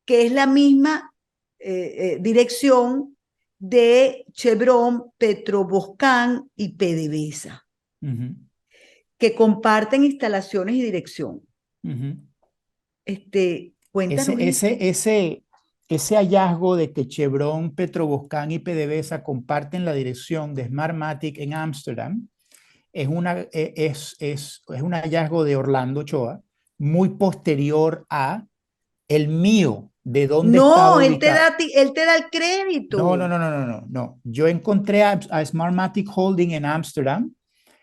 que es la misma dirección de Chevron, Petroboscán y PDVSA, Ujú, que comparten instalaciones y dirección. ujú. Cuéntanos Ese, eso. ese, ese, ese hallazgo de que Chevron, Petroboscán y PDVSA comparten la dirección de Smartmatic en Ámsterdam es un hallazgo de Orlando Ochoa, muy posterior a el mío, de dónde estaba No, ubicado. él te da el No, no, crédito. no, no, no, no, no. Yo encontré a Smartmatic Holding en Ámsterdam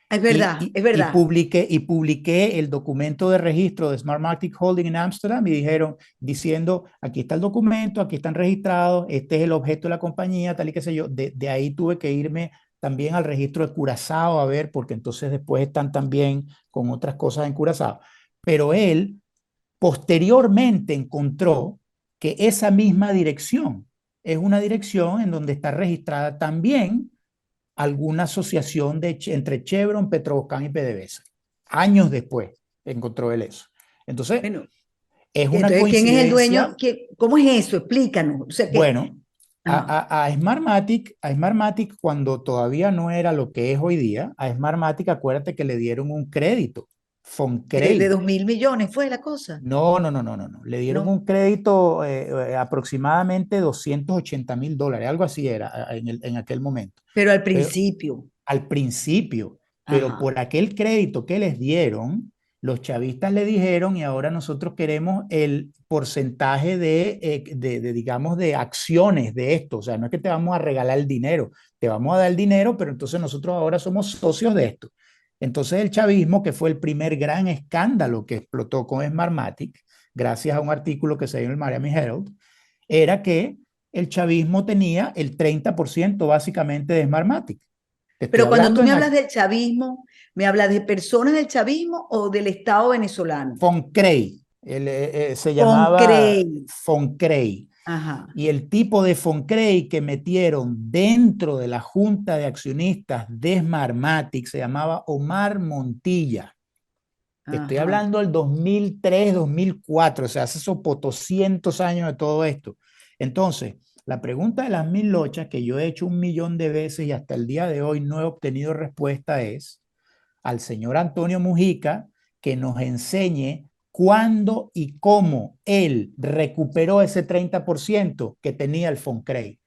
Es y, verdad, y, es y verdad. publiqué el documento de registro de Smartmatic Holding en Ámsterdam y dijeron, diciendo, aquí está el documento, aquí están registrados, este es el objeto de la compañía, tal y qué sé yo. De ahí tuve que irme también al registro de Curazao a ver, porque entonces después están también con otras cosas en Curazao. Pero él posteriormente encontró que esa misma dirección es una dirección en donde está registrada también alguna asociación entre Chevron, Petroboscán y PDVSA. Años después encontró él eso. Entonces, Bueno, es y una entonces, ¿quién es el dueño? coincidencia. ¿Cómo es eso? Explícanos. O sea que, Bueno, ajá. a Smartmatic, cuando todavía no era lo que es hoy día, a Smartmatic, acuérdate que le dieron un crédito, De Foncrey. 2.000 millones fue la cosa. No, no, no, no, no, no. Le dieron No. un crédito aproximadamente $280,000, algo así era en aquel momento. Pero al Pero principio. al principio, pero Ajá. por aquel crédito que les dieron, los chavistas le dijeron y ahora nosotros queremos el porcentaje digamos, de acciones de esto. O sea, no es que te vamos a regalar el dinero, te vamos a dar el dinero, pero entonces nosotros ahora somos socios de esto. Entonces el chavismo, que fue el primer gran escándalo que explotó con Smartmatic, gracias a un artículo que se dio en el Miami Herald, era que el chavismo tenía el 30% básicamente de Smartmatic. Te estoy Pero cuando tú hablando me en hablas del chavismo, ¿me hablas de personas del chavismo o del Estado venezolano? Foncrey, se llamaba Concrey. Foncrey. Ajá, Y el tipo de Foncrey que metieron dentro de la junta de accionistas de Smartmatic se llamaba Omar Montilla. Te estoy ajá. hablando del 2003, 2004, o sea, hace sopotoscientos años de todo esto. Entonces, la pregunta de las 1.000 lochas que yo he hecho 1.000.000 de veces y hasta el día de hoy no he obtenido respuesta es al señor Antonio Mujica que nos enseñe cuándo y cómo él recuperó ese 30% que tenía el Foncrey.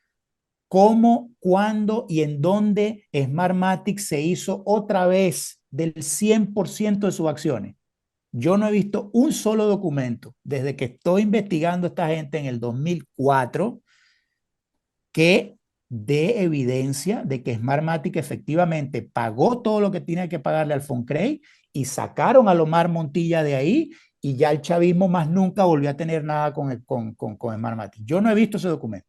Cómo, cuándo y en dónde Smartmatic se hizo otra vez del 100% de sus acciones. Yo no he visto un solo documento desde que estoy investigando a esta gente en el 2004 que dé evidencia de que Smartmatic efectivamente pagó todo lo que tiene que pagarle al Foncrey y sacaron a Lomar Montilla de ahí y ya el chavismo más nunca volvió a tener nada con Smartmatic. Yo no he visto ese documento.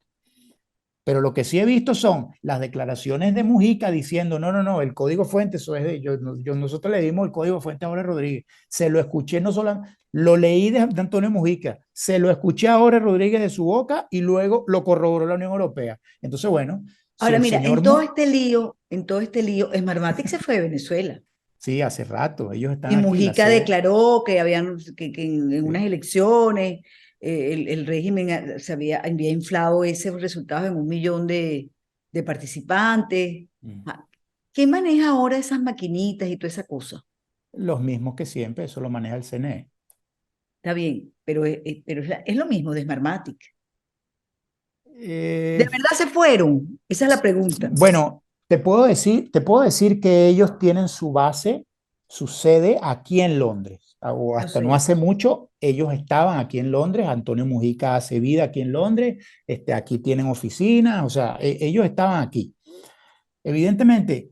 Pero lo que sí he visto son las declaraciones de Mujica diciendo, no, no, no, el código fuente, eso es de, nosotros le dimos el código fuente a Jorge Rodríguez. Se lo escuché, no solo, lo leí de Antonio Mujica, se lo escuché a Jorge Rodríguez de su boca y luego lo corroboró la Unión Europea. Entonces, bueno, si Ahora el mira, señor, en todo este lío, Smartmatic se fue de Venezuela. sí, hace rato, ellos están Y aquí, la Mujica sede. declaró que que en unas Sí. elecciones el régimen había inflado esos resultados en 1 millón de participantes. Mm. Ah, ¿quién maneja ahora esas maquinitas y toda esa cosa? Los mismos que siempre, eso lo maneja el CNE. Está bien, pero es lo mismo de Smartmatic. ¿De Eh, verdad se fueron? Esa es la pregunta. Bueno, te puedo decir que ellos tienen su base, su sede aquí en Londres. O Yo hasta no sé. hace mucho, ellos estaban aquí en Londres. Antonio Mujica hace vida aquí en Londres. Aquí tienen oficinas, o sea, ellos estaban aquí. Evidentemente,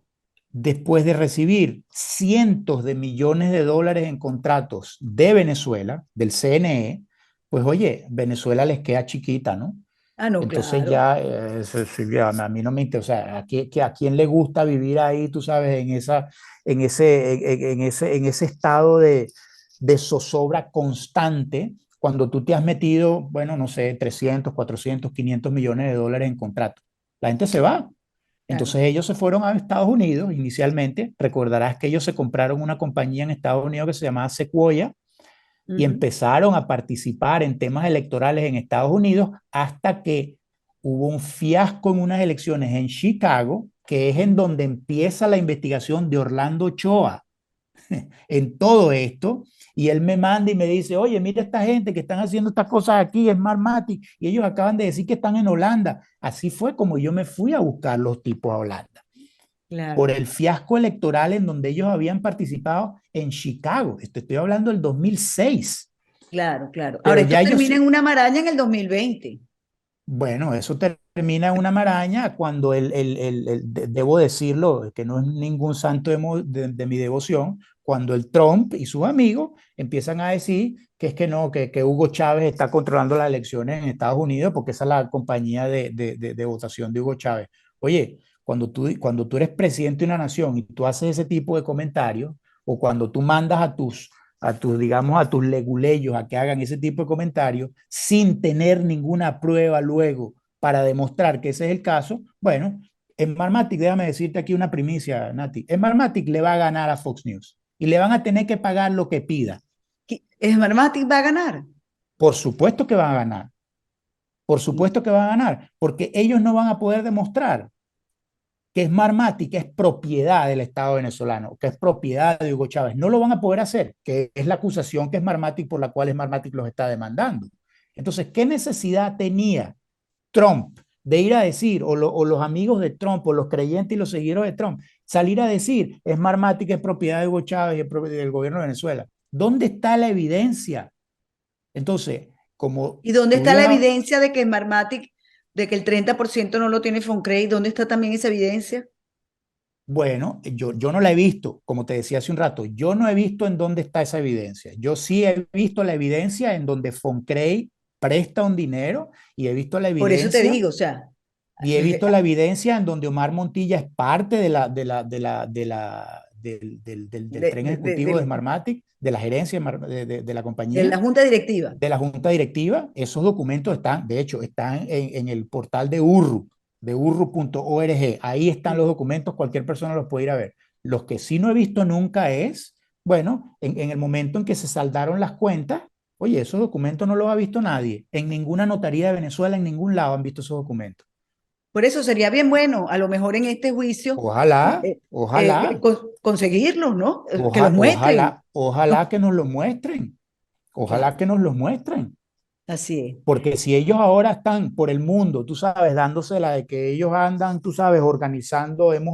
después de recibir cientos de millones de dólares en contratos de Venezuela, del CNE, pues oye, Venezuela les queda chiquita, ¿no? Ah, no, Entonces claro. ya, a mí no me interesa, o sea, a quién le gusta vivir ahí, tú sabes, en ese estado de zozobra constante, cuando tú te has metido, bueno, no sé, 300, 400, 500 millones de dólares en contrato. La gente se va. Claro. Entonces ellos se fueron a Estados Unidos inicialmente. Recordarás que ellos se compraron una compañía en Estados Unidos que se llamaba Sequoia y Ujú. empezaron a participar en temas electorales en Estados Unidos hasta que hubo un fiasco en unas elecciones en Chicago, que es en donde empieza la investigación de Orlando Ochoa en todo esto. Y él me manda y me dice, oye, mira esta gente que están haciendo estas cosas aquí, Smartmatic, y ellos acaban de decir que están en Holanda. Así fue como yo me fui a buscar los tipos a Holanda, por Claro, el fiasco electoral en donde ellos habían participado en Chicago. Estoy hablando del 2006. claro, claro. Pero Ahora, esto ya ellos, termina en una maraña en el 2020. bueno, eso termina en una maraña cuando debo decirlo, que no es ningún santo de mi devoción, cuando el Trump y sus amigos empiezan a decir que es que no, que Hugo Chávez está controlando las elecciones en Estados Unidos porque esa es la compañía de votación de Hugo Chávez. Oye, cuando tú eres presidente de una nación y tú haces ese tipo de comentarios, o cuando tú mandas digamos, a tus leguleyos a que hagan ese tipo de comentarios sin tener ninguna prueba luego para demostrar que ese es el caso, bueno, Smartmatic, déjame decirte aquí una primicia, Nati, Smartmatic le va a ganar a Fox News y le van a tener que pagar lo que pida. Smartmatic va a ganar. Por supuesto que van a ganar, por supuesto que van a ganar, porque ellos no van a poder demostrar que Smartmatic es propiedad del Estado venezolano, que es propiedad de Hugo Chávez. No lo van a poder hacer, que es la acusación que Smartmatic por la cual Smartmatic los está demandando. Entonces, ¿qué necesidad tenía Trump de ir a decir, o los amigos de Trump, o los creyentes y los seguidores de Trump, salir a decir, Smartmatic es propiedad de Hugo Chávez y del gobierno de Venezuela? ¿Dónde está la evidencia? Entonces, como ¿Y dónde está la tuvieron evidencia de que Smartmatic, de que el 30% no lo tiene Foncredit? ¿Dónde está también esa evidencia? bueno, yo no la he visto, como te decía hace un rato, yo no he visto en dónde está esa evidencia. Yo sí he visto la evidencia en donde Foncrey presta un dinero y he visto la Por eso te evidencia digo, o sea, y he visto la evidencia en donde Omar Montilla es parte del de, tren de- de- ejecutivo de del- Smartmatic, de la gerencia de la de compañía, la junta directiva. de la junta directiva. Esos documentos están, de hecho, están en el portal de Urru, de urru.org. Ahí están los documentos, cualquier persona los puede ir a ver. Los que sí no he visto nunca es, bueno, en el momento en que se saldaron las cuentas, oye, esos documentos no los ha visto nadie. En ninguna notaría de Venezuela, en ningún lado han visto esos documentos. Por eso sería bien bueno, a lo mejor en este juicio, Ojalá, ojalá, conseguirlos, ¿no? Que los muestren. ojalá que nos lo muestren. Ojalá Claro, que nos los muestren. así es. Porque si ellos ahora están por el mundo, tú sabes, dándose la de que ellos andan, tú sabes, hemos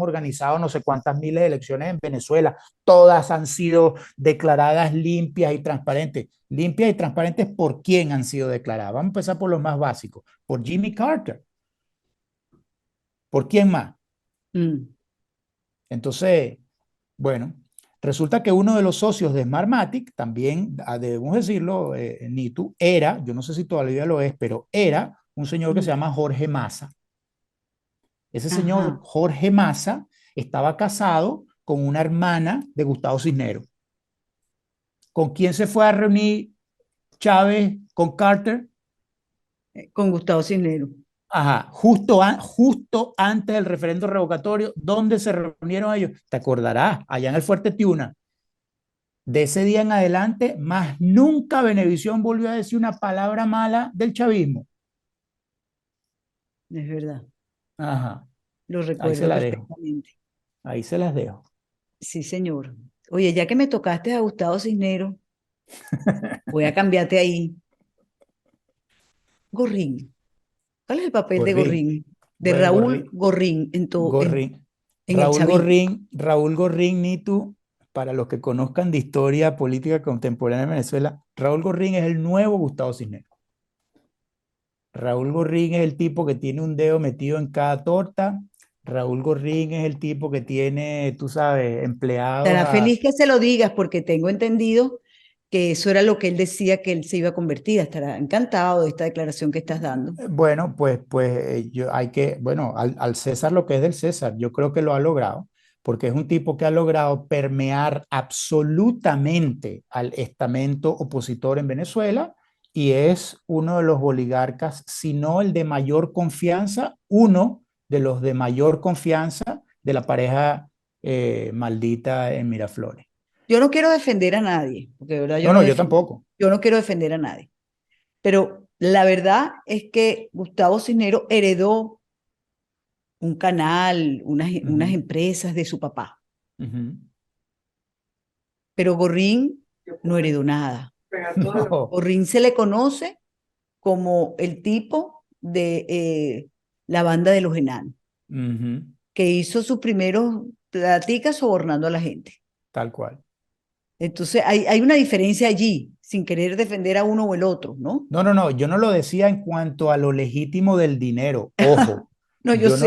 organizado no sé cuántas miles de elecciones en Venezuela, todas han sido declaradas limpias y transparentes. Limpias y transparentes, ¿por quién han sido declaradas? Vamos a empezar por los más básicos. Por Jimmy Carter. ¿Por quién más? Mm. Entonces, bueno, resulta que uno de los socios de Smartmatic, también debemos decirlo, Nitu, era, yo no sé si todavía lo es, pero era un señor que se Mm. llama Jorge Massa. Ese señor Ajá. Jorge Massa estaba casado con una hermana de Gustavo Cisneros. ¿Con quién se fue a reunir Chávez con Carter? Con Gustavo Cisneros. Ajá, justo antes del referendo revocatorio, ¿dónde se reunieron ellos? Te acordarás, allá en el Fuerte Tiuna. De ese día en adelante, más nunca Venevisión volvió a decir una palabra mala del chavismo. Es verdad, Ajá, lo ahí se recuerdo la dejo. perfectamente. Ahí se las dejo. Sí, señor. Oye, ya que me tocaste a Gustavo Cisneros, voy a cambiarte ahí. Gorrín. ¿Cuál es el papel de Gorrín. Gorrín? De Bueno, Raúl Gorrín Gorrín. en el chavismo. Raúl Gorrín, Nitu, para los que conozcan de historia política contemporánea en Venezuela, Raúl Gorrín es el nuevo Gustavo Cisneros. Raúl Gorrín es el tipo que tiene un dedo metido en cada torta. Raúl Gorrín es el tipo que tiene, tú sabes, empleados Estará a... feliz que se lo digas porque tengo entendido que eso era lo que él decía que él se iba a convertir. Estará encantado de esta declaración que estás dando. Bueno, yo hay que, bueno, al César lo que es del César, yo creo que lo ha logrado, porque es un tipo que ha logrado permear absolutamente al estamento opositor en Venezuela y es uno de los oligarcas, si no el de mayor confianza, uno de los de mayor confianza de la pareja maldita en Miraflores. Yo no quiero defender a nadie, porque de verdad Yo tampoco. yo no quiero defender a nadie. Pero la verdad es que Gustavo Cisneros heredó un canal, unas empresas de su papá. Pero Gorrín no heredó nada. No. Gorrín se le conoce como el tipo de la banda de los enanos, que hizo sus primeros platicas sobornando a la gente. Tal cual. Entonces hay una diferencia allí, sin querer defender a uno o el otro, ¿no? No, yo no lo decía en cuanto a lo legítimo del dinero, ojo. No, yo no sé.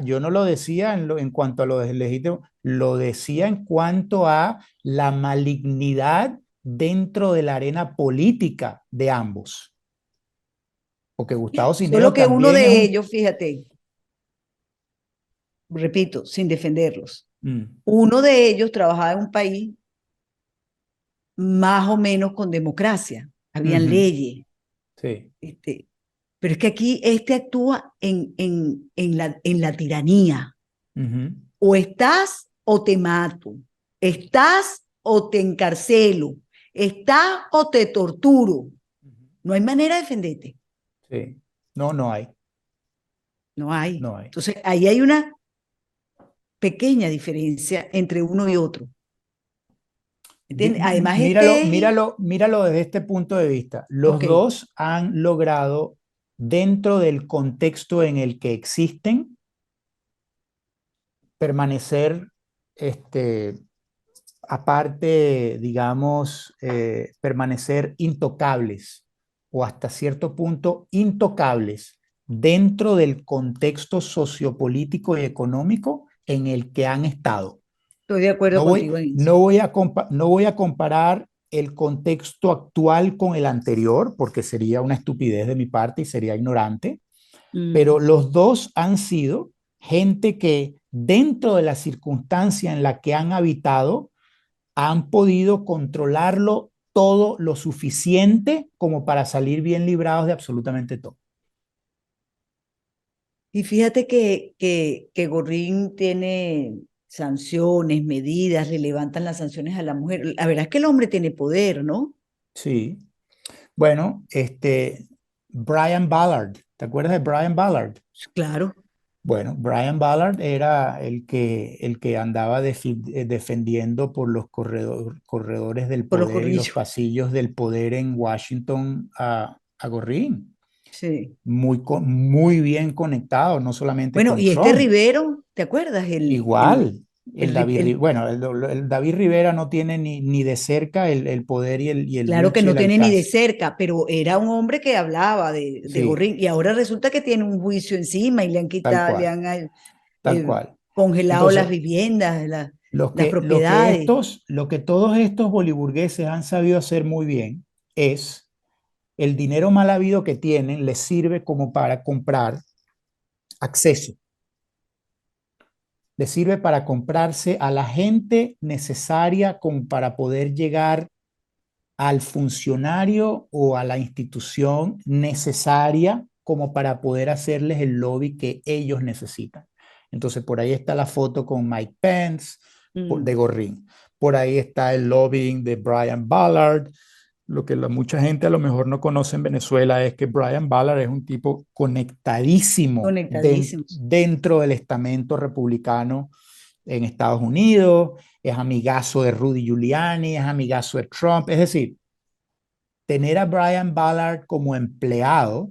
yo no lo decía en cuanto a lo legítimo, lo decía en cuanto a la malignidad dentro de la arena política de ambos. Porque Gustavo Cisneros Solo que uno también es de un... ellos, fíjate, repito, sin defenderlos, Mm, uno de ellos trabajaba en un país más o menos con democracia, habían ujú, leyes, sí. pero es que aquí actúa en la tiranía. Ujú. O estás o te mato, estás o te encarcelo, estás o te torturo. No hay manera de defenderte. Sí. No, no hay. No hay. No hay. Entonces, ahí hay una pequeña diferencia entre uno y otro. ¿Entiendes? Además, Míralo desde este punto de vista. Los Ok. dos han logrado, dentro del contexto en el que existen, permanecer, aparte, digamos, permanecer intocables o hasta cierto punto intocables dentro del contexto sociopolítico y económico en el que han estado. Estoy de acuerdo contigo en eso. No voy a comparar el contexto actual con el anterior, porque sería una estupidez de mi parte y sería ignorante, pero los dos han sido gente que dentro de la circunstancia en la que han habitado, han podido controlarlo todo lo suficiente como para salir bien librados de absolutamente todo. Y fíjate que Gorrín tiene sanciones, medidas, le levantan las sanciones a la mujer. La verdad es que el hombre tiene poder, ¿no? Sí. Bueno, Brian Ballard, ¿te acuerdas de Brian Ballard? Claro. Bueno, Brian Ballard era el que andaba defendiendo por los corredores del Por los poder y los corrillos. pasillos del poder en Washington a Gorrín. Sí. Muy bien conectado, no solamente Bueno, con y este Trump. Rivero, ¿te acuerdas? Igual, El- bueno, el David Rivera no tiene ni de cerca el poder y el claro que reach y no el tiene ni de alcance. cerca, pero era un hombre que hablaba de Sí, Gorrín y ahora resulta que tiene un juicio encima y le han tal quitado, le cual, han tal cual. congelado las Entonces, viviendas, las propiedades. lo que todos estos boliburgueses han sabido hacer muy bien es el dinero mal habido que tienen les sirve como para comprar acceso, les sirve para comprarse a la gente necesaria como para poder llegar al funcionario o a la institución necesaria como para poder hacerles el lobby que ellos necesitan. Entonces, por ahí está la foto con Mike Pence de Gorrín. Por ahí está el lobbying de Brian Ballard. Lo que mucha gente a lo mejor no conoce en Venezuela es que Brian Ballard es un tipo conectadísimo Conectadísimos. dentro del estamento republicano en Estados Unidos, es amigazo de Rudy Giuliani, es amigazo de Trump. Es decir, tener a Brian Ballard como empleado,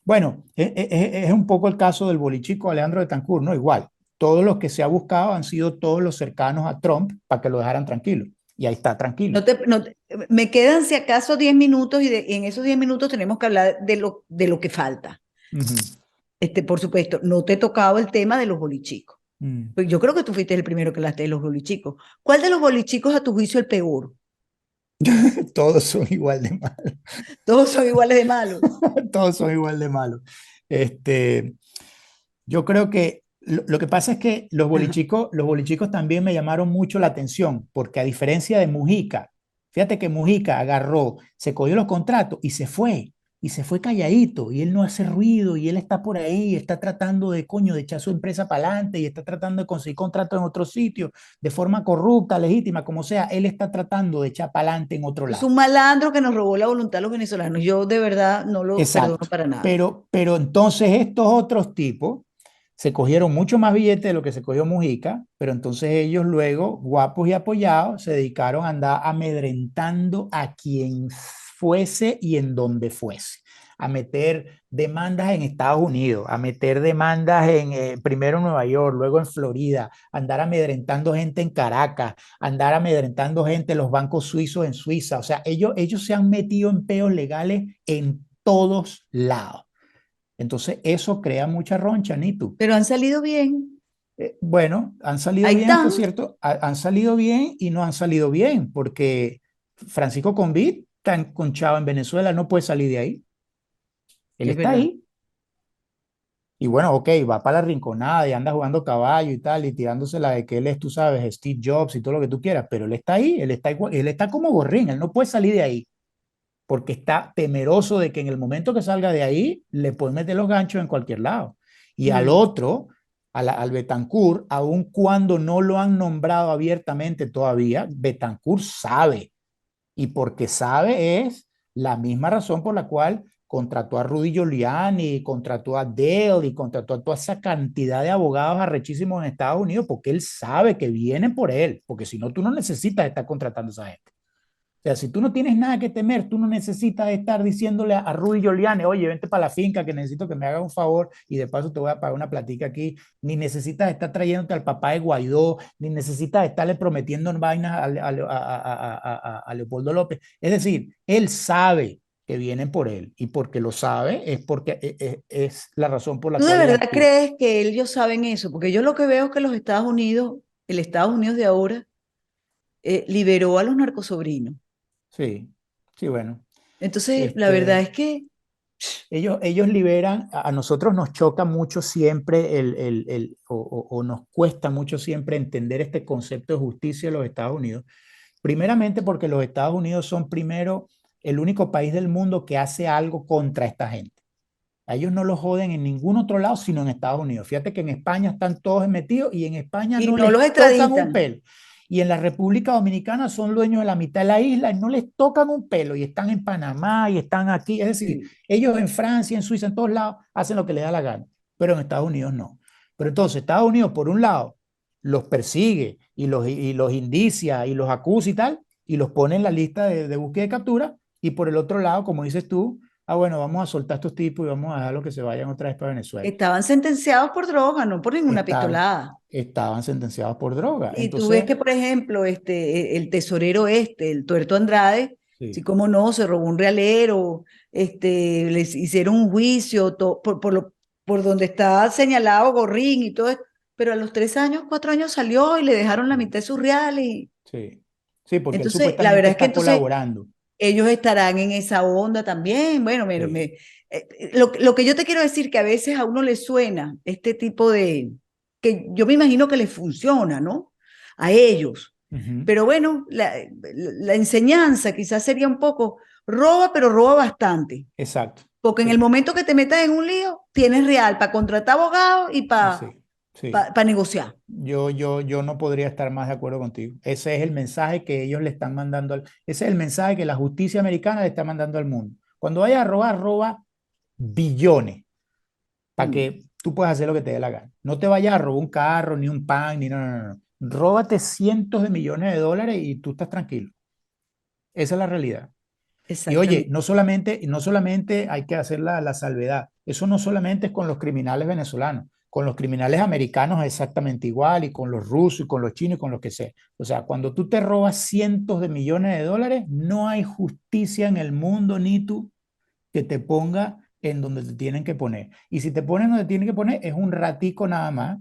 bueno, es un poco el caso del bolichico Alejandro Betancourt, ¿no? Igual, todos los que se ha buscado han sido todos los cercanos a Trump para que lo dejaran tranquilo. Y ahí está, tranquilo. Me quedan si acaso 10 minutos y en esos 10 minutos tenemos que hablar de lo que falta. Por supuesto, no te he tocado el tema de los bolichicos. Pues yo creo que tú fuiste el primero que hablaste de los bolichicos. ¿Cuál de los bolichicos a tu juicio el peor? Todos son igual de malos. Todos son iguales de malos. Todos son igual de malos. Yo creo que lo que pasa es que los bolichicos también me llamaron mucho la atención, porque a diferencia de Mujica, fíjate que Mujica agarró, se cogió los contratos y se fue y se fue calladito, y él no hace ruido, y él está por ahí, está tratando de, coño, de echar su empresa para adelante, y está tratando de conseguir contratos en otro sitio, de forma corrupta, legítima, como sea, él está tratando de echar para adelante en otro Es lado. un malandro que nos robó la voluntad a los venezolanos. Yo de verdad no lo perdono Exacto. para nada. Pero entonces estos otros tipos se cogieron mucho más billetes de lo que se cogió Mujica, pero entonces ellos luego, guapos y apoyados, se dedicaron a andar amedrentando a quien fuese y en donde fuese, a meter demandas en Estados Unidos, a meter demandas en primero en Nueva York, luego en Florida, andar amedrentando gente en Caracas, andar amedrentando gente en los bancos suizos en Suiza. O sea, ellos se han metido en peos legales en todos lados. Entonces, eso crea mucha roncha, Nitu. Pero han salido bien. Bueno, han salido Ahí bien hasta están. cierto, han salido bien y no han salido bien, porque Francisco Convit está enconchado en Venezuela, no puede salir de ahí. Él Es está verdad. ahí. Y bueno, ok, va para la rinconada y anda jugando caballo y tal, y tirándose la de que él es, tú sabes, Steve Jobs y todo lo que tú quieras, pero él está ahí, él está igual, él está como gorrín, él no puede salir de ahí, porque está temeroso de que en el momento que salga de ahí, le pueden meter los ganchos en cualquier lado. Y al otro, al Betancourt, aun cuando no lo han nombrado abiertamente todavía, Betancourt sabe, y porque sabe es la misma razón por la cual contrató a Rudy Giuliani, contrató a Dale y contrató a toda esa cantidad de abogados arrechísimos en Estados Unidos, porque él sabe que vienen por él, porque si no, tú no necesitas estar contratando a esa gente. O sea, si tú no tienes nada que temer, tú no necesitas estar diciéndole a Rudy Giuliani, oye, vente para la finca que necesito que me haga un favor y de paso te voy a pagar una platica aquí. Ni necesitas estar trayéndote al papá de Guaidó, ni necesitas estarle prometiendo vainas a Leopoldo López. Es decir, él sabe que vienen por él y porque lo sabe es porque es la razón por la ¿Tú de cual él verdad actúa. crees que ellos saben eso? Porque yo lo que veo es que los Estados Unidos, el Estados Unidos de ahora, liberó a los narcosobrinos. Sí, sí, bueno. Entonces, la verdad Este, es que ellos liberan, a nosotros nos choca mucho siempre o nos cuesta mucho siempre entender este concepto de justicia en los Estados Unidos. Primeramente porque los Estados Unidos son primero el único país del mundo que hace algo contra esta gente. A ellos no los joden en ningún otro lado, sino en Estados Unidos. Fíjate que en España están todos metidos y en España y no no les los tocan un extraditan. pelo. Y en la República Dominicana son dueños de la mitad de la isla y no les tocan un pelo. Y están en Panamá y están aquí. Es decir, Sí. ellos en Francia, en Suiza, en todos lados, hacen lo que les da la gana. Pero en Estados Unidos no. Pero entonces Estados Unidos, por un lado, los persigue y los indicia y los acusa y tal, y los pone en la lista de búsqueda y captura. Y por el otro lado, como dices tú, bueno, vamos a soltar a estos tipos y vamos a dejarlos que se vayan otra vez para Venezuela. Estaban sentenciados por droga, no por ninguna Estaban, pistolada. estaban sentenciados por droga. Y tú ves Entonces, que, por ejemplo, el tesorero el Tuerto Andrade, sí, sí, cómo no, se robó un realero, les hicieron un juicio por donde está señalado Gorrín y todo esto, pero a los 3 años, 4 años salió y le dejaron la sí, mitad de su real y sí, sí, porque él entonces, la supuestamente verdad es que está entonces colaborando. ellos estarán en esa onda también. Bueno, Sí. lo que yo te quiero decir que a veces a uno le suena este tipo que yo me imagino que les funciona, ¿no? A ellos. Ujú. Pero bueno, la enseñanza quizás sería un poco, roba, pero roba bastante. Exacto. Porque en el Sí, momento que te metas en un lío, tienes real para contratar abogados y para sí, sí. negociar. Yo no podría estar más de acuerdo contigo. Ese es el mensaje que ellos le están mandando ese es el mensaje que la justicia americana le está mandando al mundo. Cuando vayas a robar, roba billones para Mm. que tú puedas hacer lo que te dé la gana. No te vayas a robar un carro, ni un pan, ni no, no, no. Róbate cientos de millones de dólares y tú estás tranquilo. Esa es la realidad. Y oye, Exactamente. no solamente hay que hacer la salvedad. Eso no solamente es con los criminales venezolanos, con los criminales americanos es exactamente igual, y con los rusos, y con los chinos, y con los que sea. O sea, cuando tú te robas cientos de millones de dólares, no hay justicia en el mundo, ni tú, que te ponga en donde te tienen que poner. Y si te ponen donde te tienen que poner, es un ratico nada más,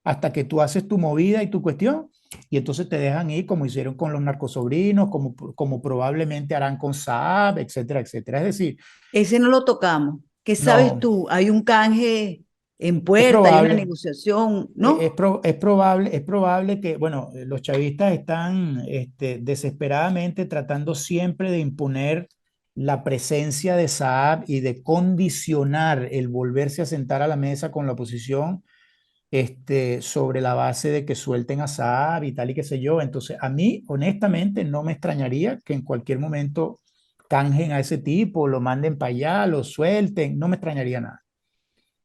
hasta que tú haces tu movida y tu cuestión, y entonces te dejan ir como hicieron con los narcosobrinos, como probablemente harán con Saab, etcétera, etcétera. Es decir, Ese no lo tocamos. ¿Qué sabes no, tú? Hay un canje en es puerta, hay una probable, negociación, ¿no? es probable que, bueno, los chavistas están desesperadamente tratando siempre de imponer la presencia de Saab y de condicionar el volverse a sentar a la mesa con la oposición sobre la base de que suelten a Saab y tal y qué sé yo. Entonces, a mí, honestamente, no me extrañaría que en cualquier momento canjen a ese tipo, lo manden para allá, lo suelten, no me extrañaría nada.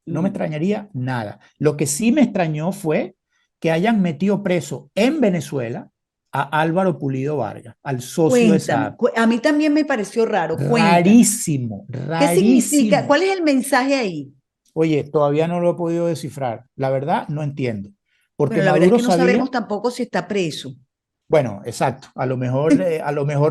No me extrañaría nada. Lo que sí me extrañó fue que hayan metido preso en Venezuela a Álvaro Pulido Vargas, al socio de Cuéntame, Saab. a mí también me pareció raro, cuéntame. Rarísimo, ¿Qué significa? rarísimo. ¿Cuál es el mensaje ahí? Oye, todavía no lo he podido descifrar. La verdad, no entiendo. Porque Bueno, la verdad es Maduro que no sabía, sabemos tampoco si está preso. bueno, exacto, a lo mejor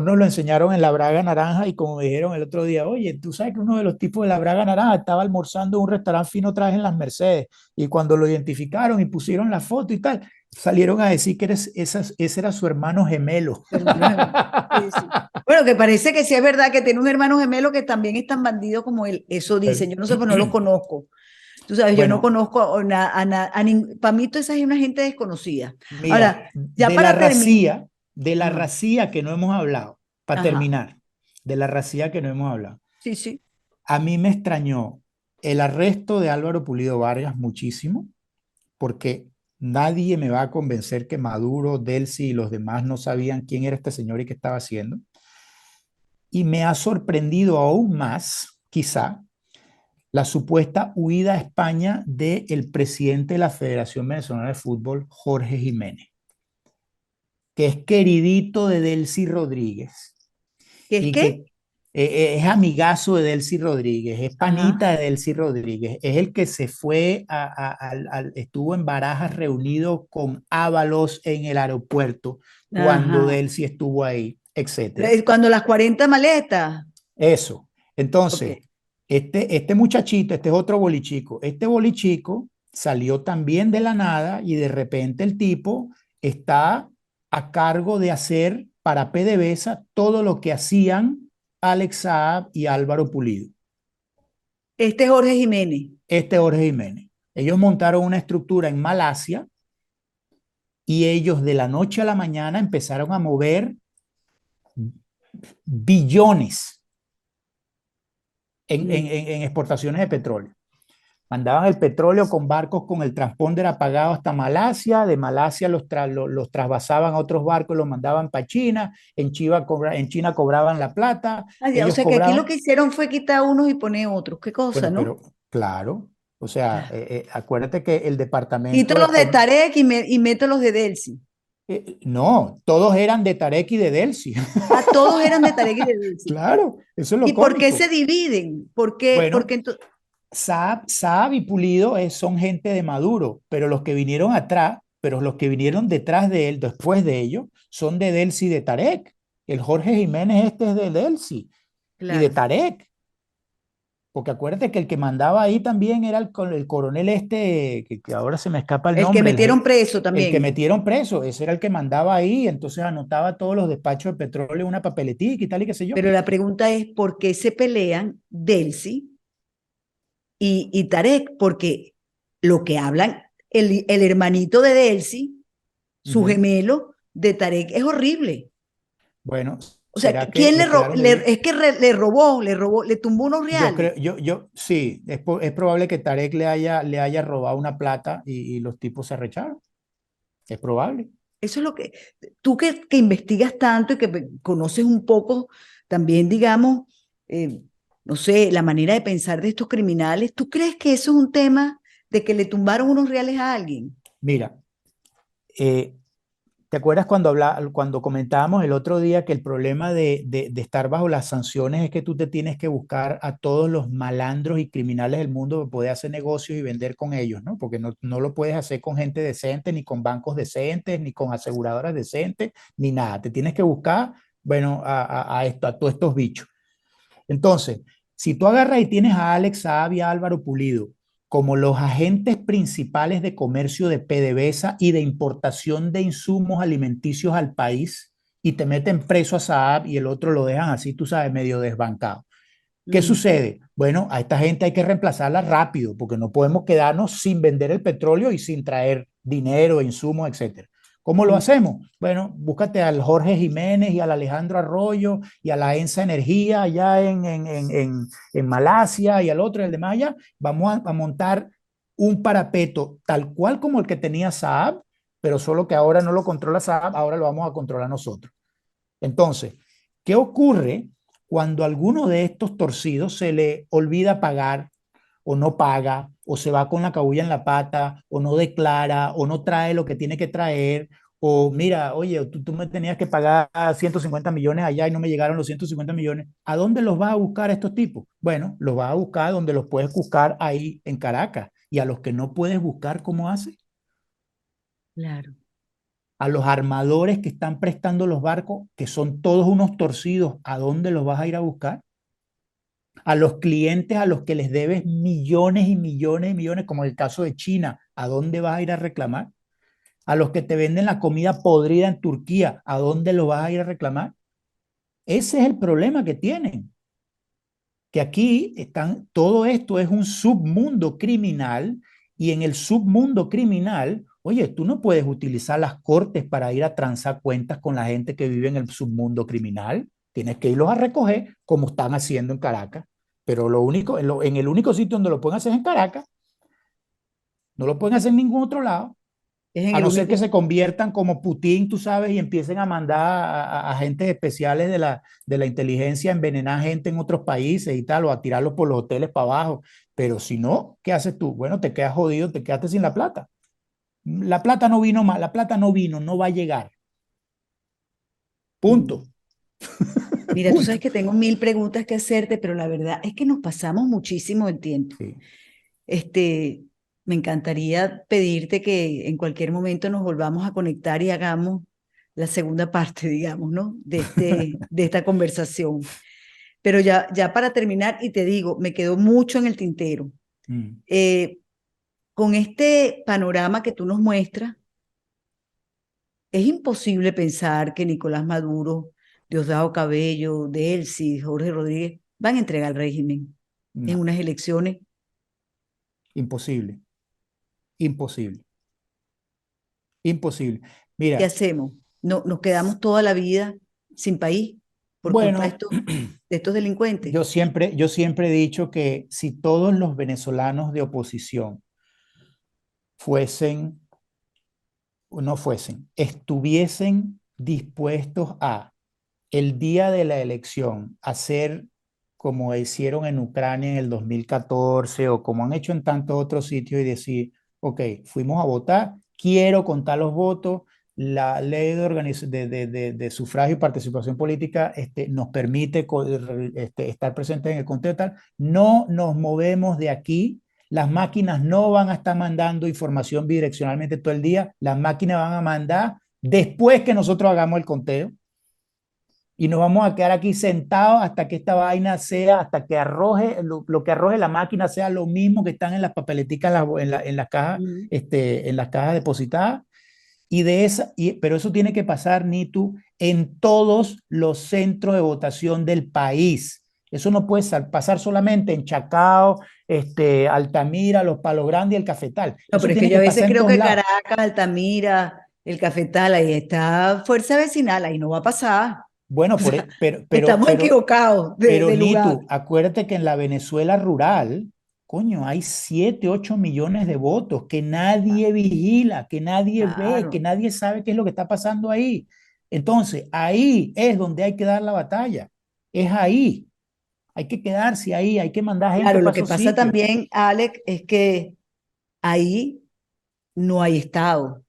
nos lo enseñaron en la Braga Naranja y como me dijeron el otro día, oye, tú sabes que uno de los tipos de la Braga Naranja estaba almorzando en un restaurante fino otra vez en las Mercedes y cuando lo identificaron y pusieron la foto y tal, salieron a decir que ese era su hermano gemelo. Su hermano gemelo. Sí, sí. Bueno, que parece que sí es verdad que tiene un hermano gemelo que también es tan bandido como él. Eso dicen. Yo no sé, pues no los conozco. Tú sabes, yo no Bueno, conozco para mí toda esa es una gente desconocida. mira, Ahora, ya para terminar. de la Ajá, racía que no hemos hablado, para ajá. terminar, de la racía que no hemos hablado. Sí, sí. A mí me extrañó el arresto de Álvaro Pulido Vargas muchísimo, porque nadie me va a convencer que Maduro, Delcy y los demás no sabían quién era este señor y qué estaba haciendo. Y me ha sorprendido aún más, quizá, la supuesta huida a España del presidente de la Federación Venezolana de Fútbol, Jorge Jiménez, que es queridito de Delcy Rodríguez ¿Qué es y qué? que es amigazo de Delcy Rodríguez, es Ajá. panita de Delcy Rodríguez, es el que se fue, estuvo en Barajas reunido con Ábalos en el aeropuerto cuando Ajá. Delcy estuvo ahí, etcétera. Cuando las 40 maletas. Eso. Ok. Entonces, este muchachito, este es otro bolichico, este bolichico salió también de la nada y de repente el tipo está a cargo de hacer para PDVSA todo lo que hacían Alex Saab y Álvaro Pulido. Este es Jorge Jiménez. Este Jorge Jiménez. Ellos montaron una estructura en Malasia y ellos de la noche a la mañana empezaron a mover billones Mm. en exportaciones de petróleo. Mandaban el petróleo con barcos con el transponder apagado hasta Malasia, de Malasia los trasvasaban a otros barcos, los mandaban para China, en China cobraban la plata, Ah, ya, o ellos sea que aquí lo cobraban, que hicieron fue quitar unos y poner otros. Qué cosa, bueno, ¿no? pero claro, o sea, acuérdate que el Quito departamento los de Tarek y meto los de Delcy. no, todos eran de Tarek y de Delcy, Ah, todos eran de Tarek y de Delcy. claro, eso es lo ¿Y por qué se cómico. dividen? ¿Por qué? Bueno, Porque Saab y Pulido son gente de Maduro, pero los que vinieron atrás, pero los que vinieron detrás de él, después de ellos, son de Delcy y de Tarek. El Jorge Jiménez este es de Delcy y de claro, Tarek. Porque acuérdate que el que mandaba ahí también era el coronel que ahora se me escapa el el que nombre, metieron preso el que también. metieron preso, ese era el que mandaba ahí, entonces anotaba todos los despachos de petróleo en una papeletica y tal y qué sé yo. Pero la pregunta es, ¿por qué se pelean Delcy y Tarek? Porque lo que hablan, el hermanito de Delcy, su Ujú. gemelo de Tarek, es horrible. Bueno, O sea, ¿será que ¿quién le quedaron debiendo? es que le robó, le tumbó unos Yo reales? creo, sí, es probable que Tarek le haya robado una plata y los tipos se arrecharon. Es probable. Eso es lo que, tú que investigas tanto y que conoces un poco también, digamos, eh, no sé, la manera de pensar de estos criminales, ¿tú crees que eso es un tema de que le tumbaron unos reales a alguien? Mira, eh, ¿te acuerdas cuando comentábamos el otro día que el problema de estar bajo las sanciones es que tú te tienes que buscar a todos los malandros y criminales del mundo para poder hacer negocios y vender con ellos, ¿no? Porque no lo puedes hacer con gente decente, ni con bancos decentes, ni con aseguradoras decentes, ni nada. Te tienes que buscar, bueno, a todos estos bichos. Entonces, si tú agarras y tienes a Alex Saab y a Álvaro Pulido como los agentes principales de comercio de PDVSA y de importación de insumos alimenticios al país y te meten preso a Saab y el otro lo dejan así, tú sabes, medio desbancado. ¿Qué Mm. sucede? Bueno, a esta gente hay que reemplazarla rápido porque no podemos quedarnos sin vender el petróleo y sin traer dinero, insumos, etcétera. ¿Cómo lo hacemos? Bueno, búscate al Jorge Jiménez y al Alejandro Arroyo y a la ENSA Energía allá en Malasia y al otro, el de Maya. Vamos a montar un parapeto tal cual como el que tenía Saab, pero solo que ahora no lo controla Saab, ahora lo vamos a controlar nosotros. Entonces, ¿qué ocurre cuando a alguno de estos torcidos se le olvida pagar o no paga o se va con la cabulla en la pata o no declara o no trae lo que tiene que traer? O mira, oye, tú me tenías que pagar 150 millones allá y no me llegaron los 150 millones. ¿A dónde los vas a buscar estos tipos? Bueno, los vas a buscar donde los puedes buscar ahí en Caracas. Y a los que no puedes buscar, ¿cómo haces? Claro. A los armadores que están prestando los barcos, que son todos unos torcidos, ¿a dónde los vas a ir a buscar? A los clientes a los que les debes millones y millones y millones, como el caso de China, ¿a dónde vas a ir a reclamar? A los que te venden la comida podrida en Turquía, ¿a dónde lo vas a ir a reclamar? Ese es el problema que tienen. Que aquí están, todo esto es un submundo criminal y en el submundo criminal, oye, tú no puedes utilizar las cortes para ir a transar cuentas con la gente que vive en el submundo criminal. Tienes que irlos a recoger como están haciendo en Caracas. Pero lo único, en el único sitio donde lo pueden hacer es en Caracas. No lo pueden hacer en ningún otro lado. Es en A el no ser que único. se conviertan como Putin, tú sabes, y empiecen a mandar a agentes especiales de la inteligencia a envenenar gente en otros países y tal, o a tirarlos por los hoteles para abajo. Pero si no, ¿qué haces tú? Bueno, te quedas jodido, te quedaste sin la plata. La plata no vino más, la plata no vino, no va a llegar. Punto. Mira, tú sabes Punto. que tengo mil preguntas que hacerte, pero la verdad es que nos pasamos muchísimo el tiempo. Sí. Este, Me encantaría pedirte que en cualquier momento nos volvamos a conectar y hagamos la segunda parte, digamos, ¿no? De esta conversación. Pero ya para terminar, y te digo, me quedó mucho en el tintero. Mm. Con este panorama que tú nos muestras, es imposible pensar que Nicolás Maduro, Diosdado Cabello, Delcy, Jorge Rodríguez van a entregar el régimen en No, unas elecciones. imposible, imposible, imposible. ¿Qué Mira, hacemos? No, nos quedamos toda la vida sin país por culpa bueno, de estos delincuentes. yo siempre he dicho que si todos los venezolanos de oposición fuesen o no fuesen, estuviesen dispuestos a el día de la elección hacer como hicieron en Ucrania en el 2014 o como han hecho en tantos otros sitios y decir, ok, fuimos a votar, quiero contar los votos, la ley de sufragio y participación política nos permite estar presentes en el conteo tal, no nos movemos de aquí. Las máquinas no van a estar mandando información bidireccionalmente todo el día, las máquinas van a mandar después que nosotros hagamos el conteo y nos vamos a quedar aquí sentados hasta que esta vaina sea, hasta que arroje, lo que arroje la máquina sea lo mismo que están en las papeleticas en las cajas, Mm. en las cajas depositadas. Pero eso tiene que pasar, Nitu, en todos los centros de votación del país. Eso no puede pasar solamente en Chacao, Altamira, Los Palos Grandes y el Cafetal. No, Eso pero es que tiene yo a que veces pasar en creo todos que lados. Caracas, Altamira, el Cafetal, ahí está Fuerza Vecinal, ahí no va a pasar. Bueno, O sea, pero, pero, estamos pero, equivocados Pero de lugar. Nitu, acuérdate que en la Venezuela rural, coño, hay 7, 8 millones de votos que nadie vigila, que nadie ve, que Claro. nadie sabe qué es lo que está pasando ahí. Entonces, ahí es donde hay que dar la batalla. Es ahí. Hay que quedarse ahí, hay que mandar gente Claro, lo para que esos pasa sitios. también, Alex, es que ahí no hay Estado.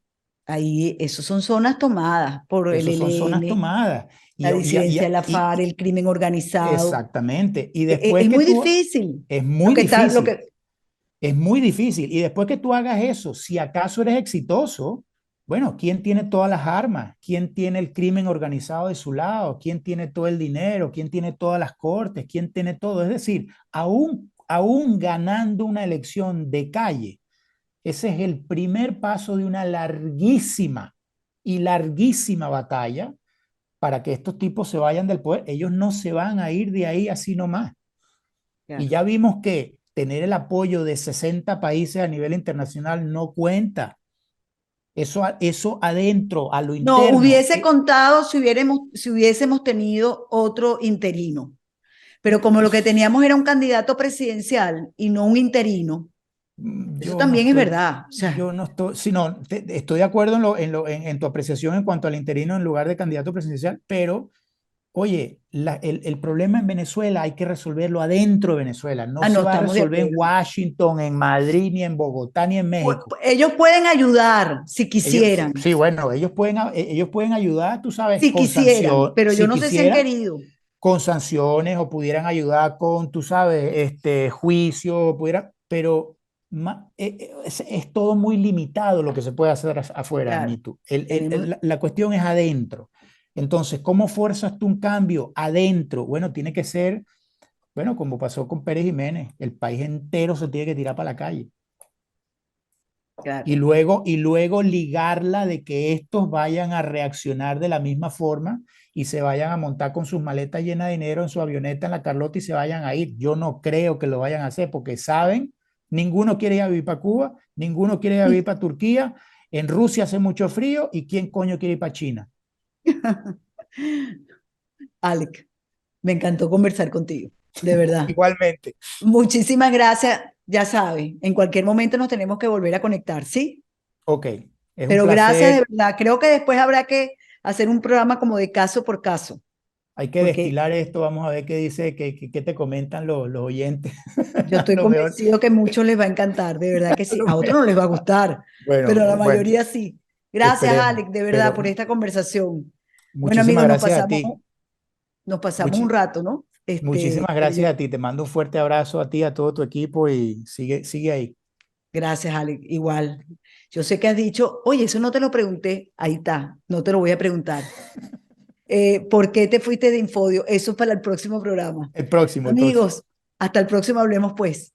Ahí, esos son zonas tomadas por el Esas son zonas ELN, tomadas. la disidencia de la Y FARC, el crimen organizado. exactamente. Y después Es que muy tú, difícil. es Lo muy que está, lo difícil. que, Es muy difícil. Y después que tú hagas eso, si acaso eres exitoso, bueno, ¿quién tiene todas las armas? ¿Quién tiene el crimen organizado de su lado? ¿Quién tiene todo el dinero? ¿Quién tiene todas las cortes? ¿Quién tiene todo? Es decir, aún ganando una elección de calle, ese es el primer paso de una larguísima y larguísima batalla para que estos tipos se vayan del poder. Ellos no se van a ir de ahí así nomás. Y claro. ya vimos que tener el apoyo de 60 países a nivel internacional no cuenta. Eso adentro, a lo No, interno. hubiese contado si hubiésemos tenido otro interino. Pero como lo que teníamos era un candidato presidencial y no un interino, eso Yo no también es estoy, verdad. O sea, yo no estoy, sí, no, estoy de acuerdo en tu apreciación en cuanto al interino en lugar de candidato presidencial, pero oye, el problema en Venezuela hay que resolverlo adentro de Venezuela. No se no va a estamos de resolver en acuerdo. Washington, en Madrid, ni en Bogotá, ni en México. Ellos pueden ayudar si Ellos, quisieran, sí, bueno, ellos pueden ayudar, tú sabes, si con quisieran, pero yo si no sé si han quisieran, querido. con sanciones o pudieran ayudar con, tú sabes, juicio, pero es todo muy limitado lo que se puede hacer afuera, Claro, Nitu. tenemos, La cuestión es adentro. Entonces, ¿cómo fuerzas tú un cambio adentro? Bueno, tiene que ser, bueno, como pasó con Pérez Jiménez, el país entero se tiene que tirar para la calle claro. y luego ligarla de que estos vayan a reaccionar de la misma forma y se vayan a montar con sus maletas llenas de dinero en su avioneta en la Carlota y se vayan a ir. Yo no creo que lo vayan a hacer porque saben, ninguno quiere ir a vivir para Cuba, ninguno quiere ir a vivir para Turquía, en Rusia hace mucho frío y ¿quién coño quiere ir para China? Alec, me encantó conversar contigo, de verdad. Igualmente. Muchísimas gracias. Ya sabes, en cualquier momento nos tenemos que volver a conectar, ¿sí? Ok, es un Pero gracias de placer. verdad. Creo que después habrá que hacer un programa como de caso por caso, Hay que porque destilar esto, vamos a ver qué dice, qué te comentan los oyentes. yo A estoy lo mejor, convencido que a muchos les va a encantar, de verdad que a sí. lo A otros mejor. no les va a gustar, Bueno, pero a la bueno, mayoría sí. Gracias, esperemos. Alex, de verdad, Pero por esta conversación. Bueno, muchísimas amigos, gracias a ti. nos pasamos un Muchi- rato, ¿no? muchísimas gracias a ti. Te mando un fuerte abrazo a ti, a todo tu equipo y sigue ahí. Gracias, Alex. Igual. Yo sé que has dicho, oye, eso no te lo pregunté. Ahí está, no te lo voy a preguntar. ¿Por qué te fuiste de Infodio? Eso es para el próximo programa. El próximo. Amigos, hasta el próximo Hablemos pues.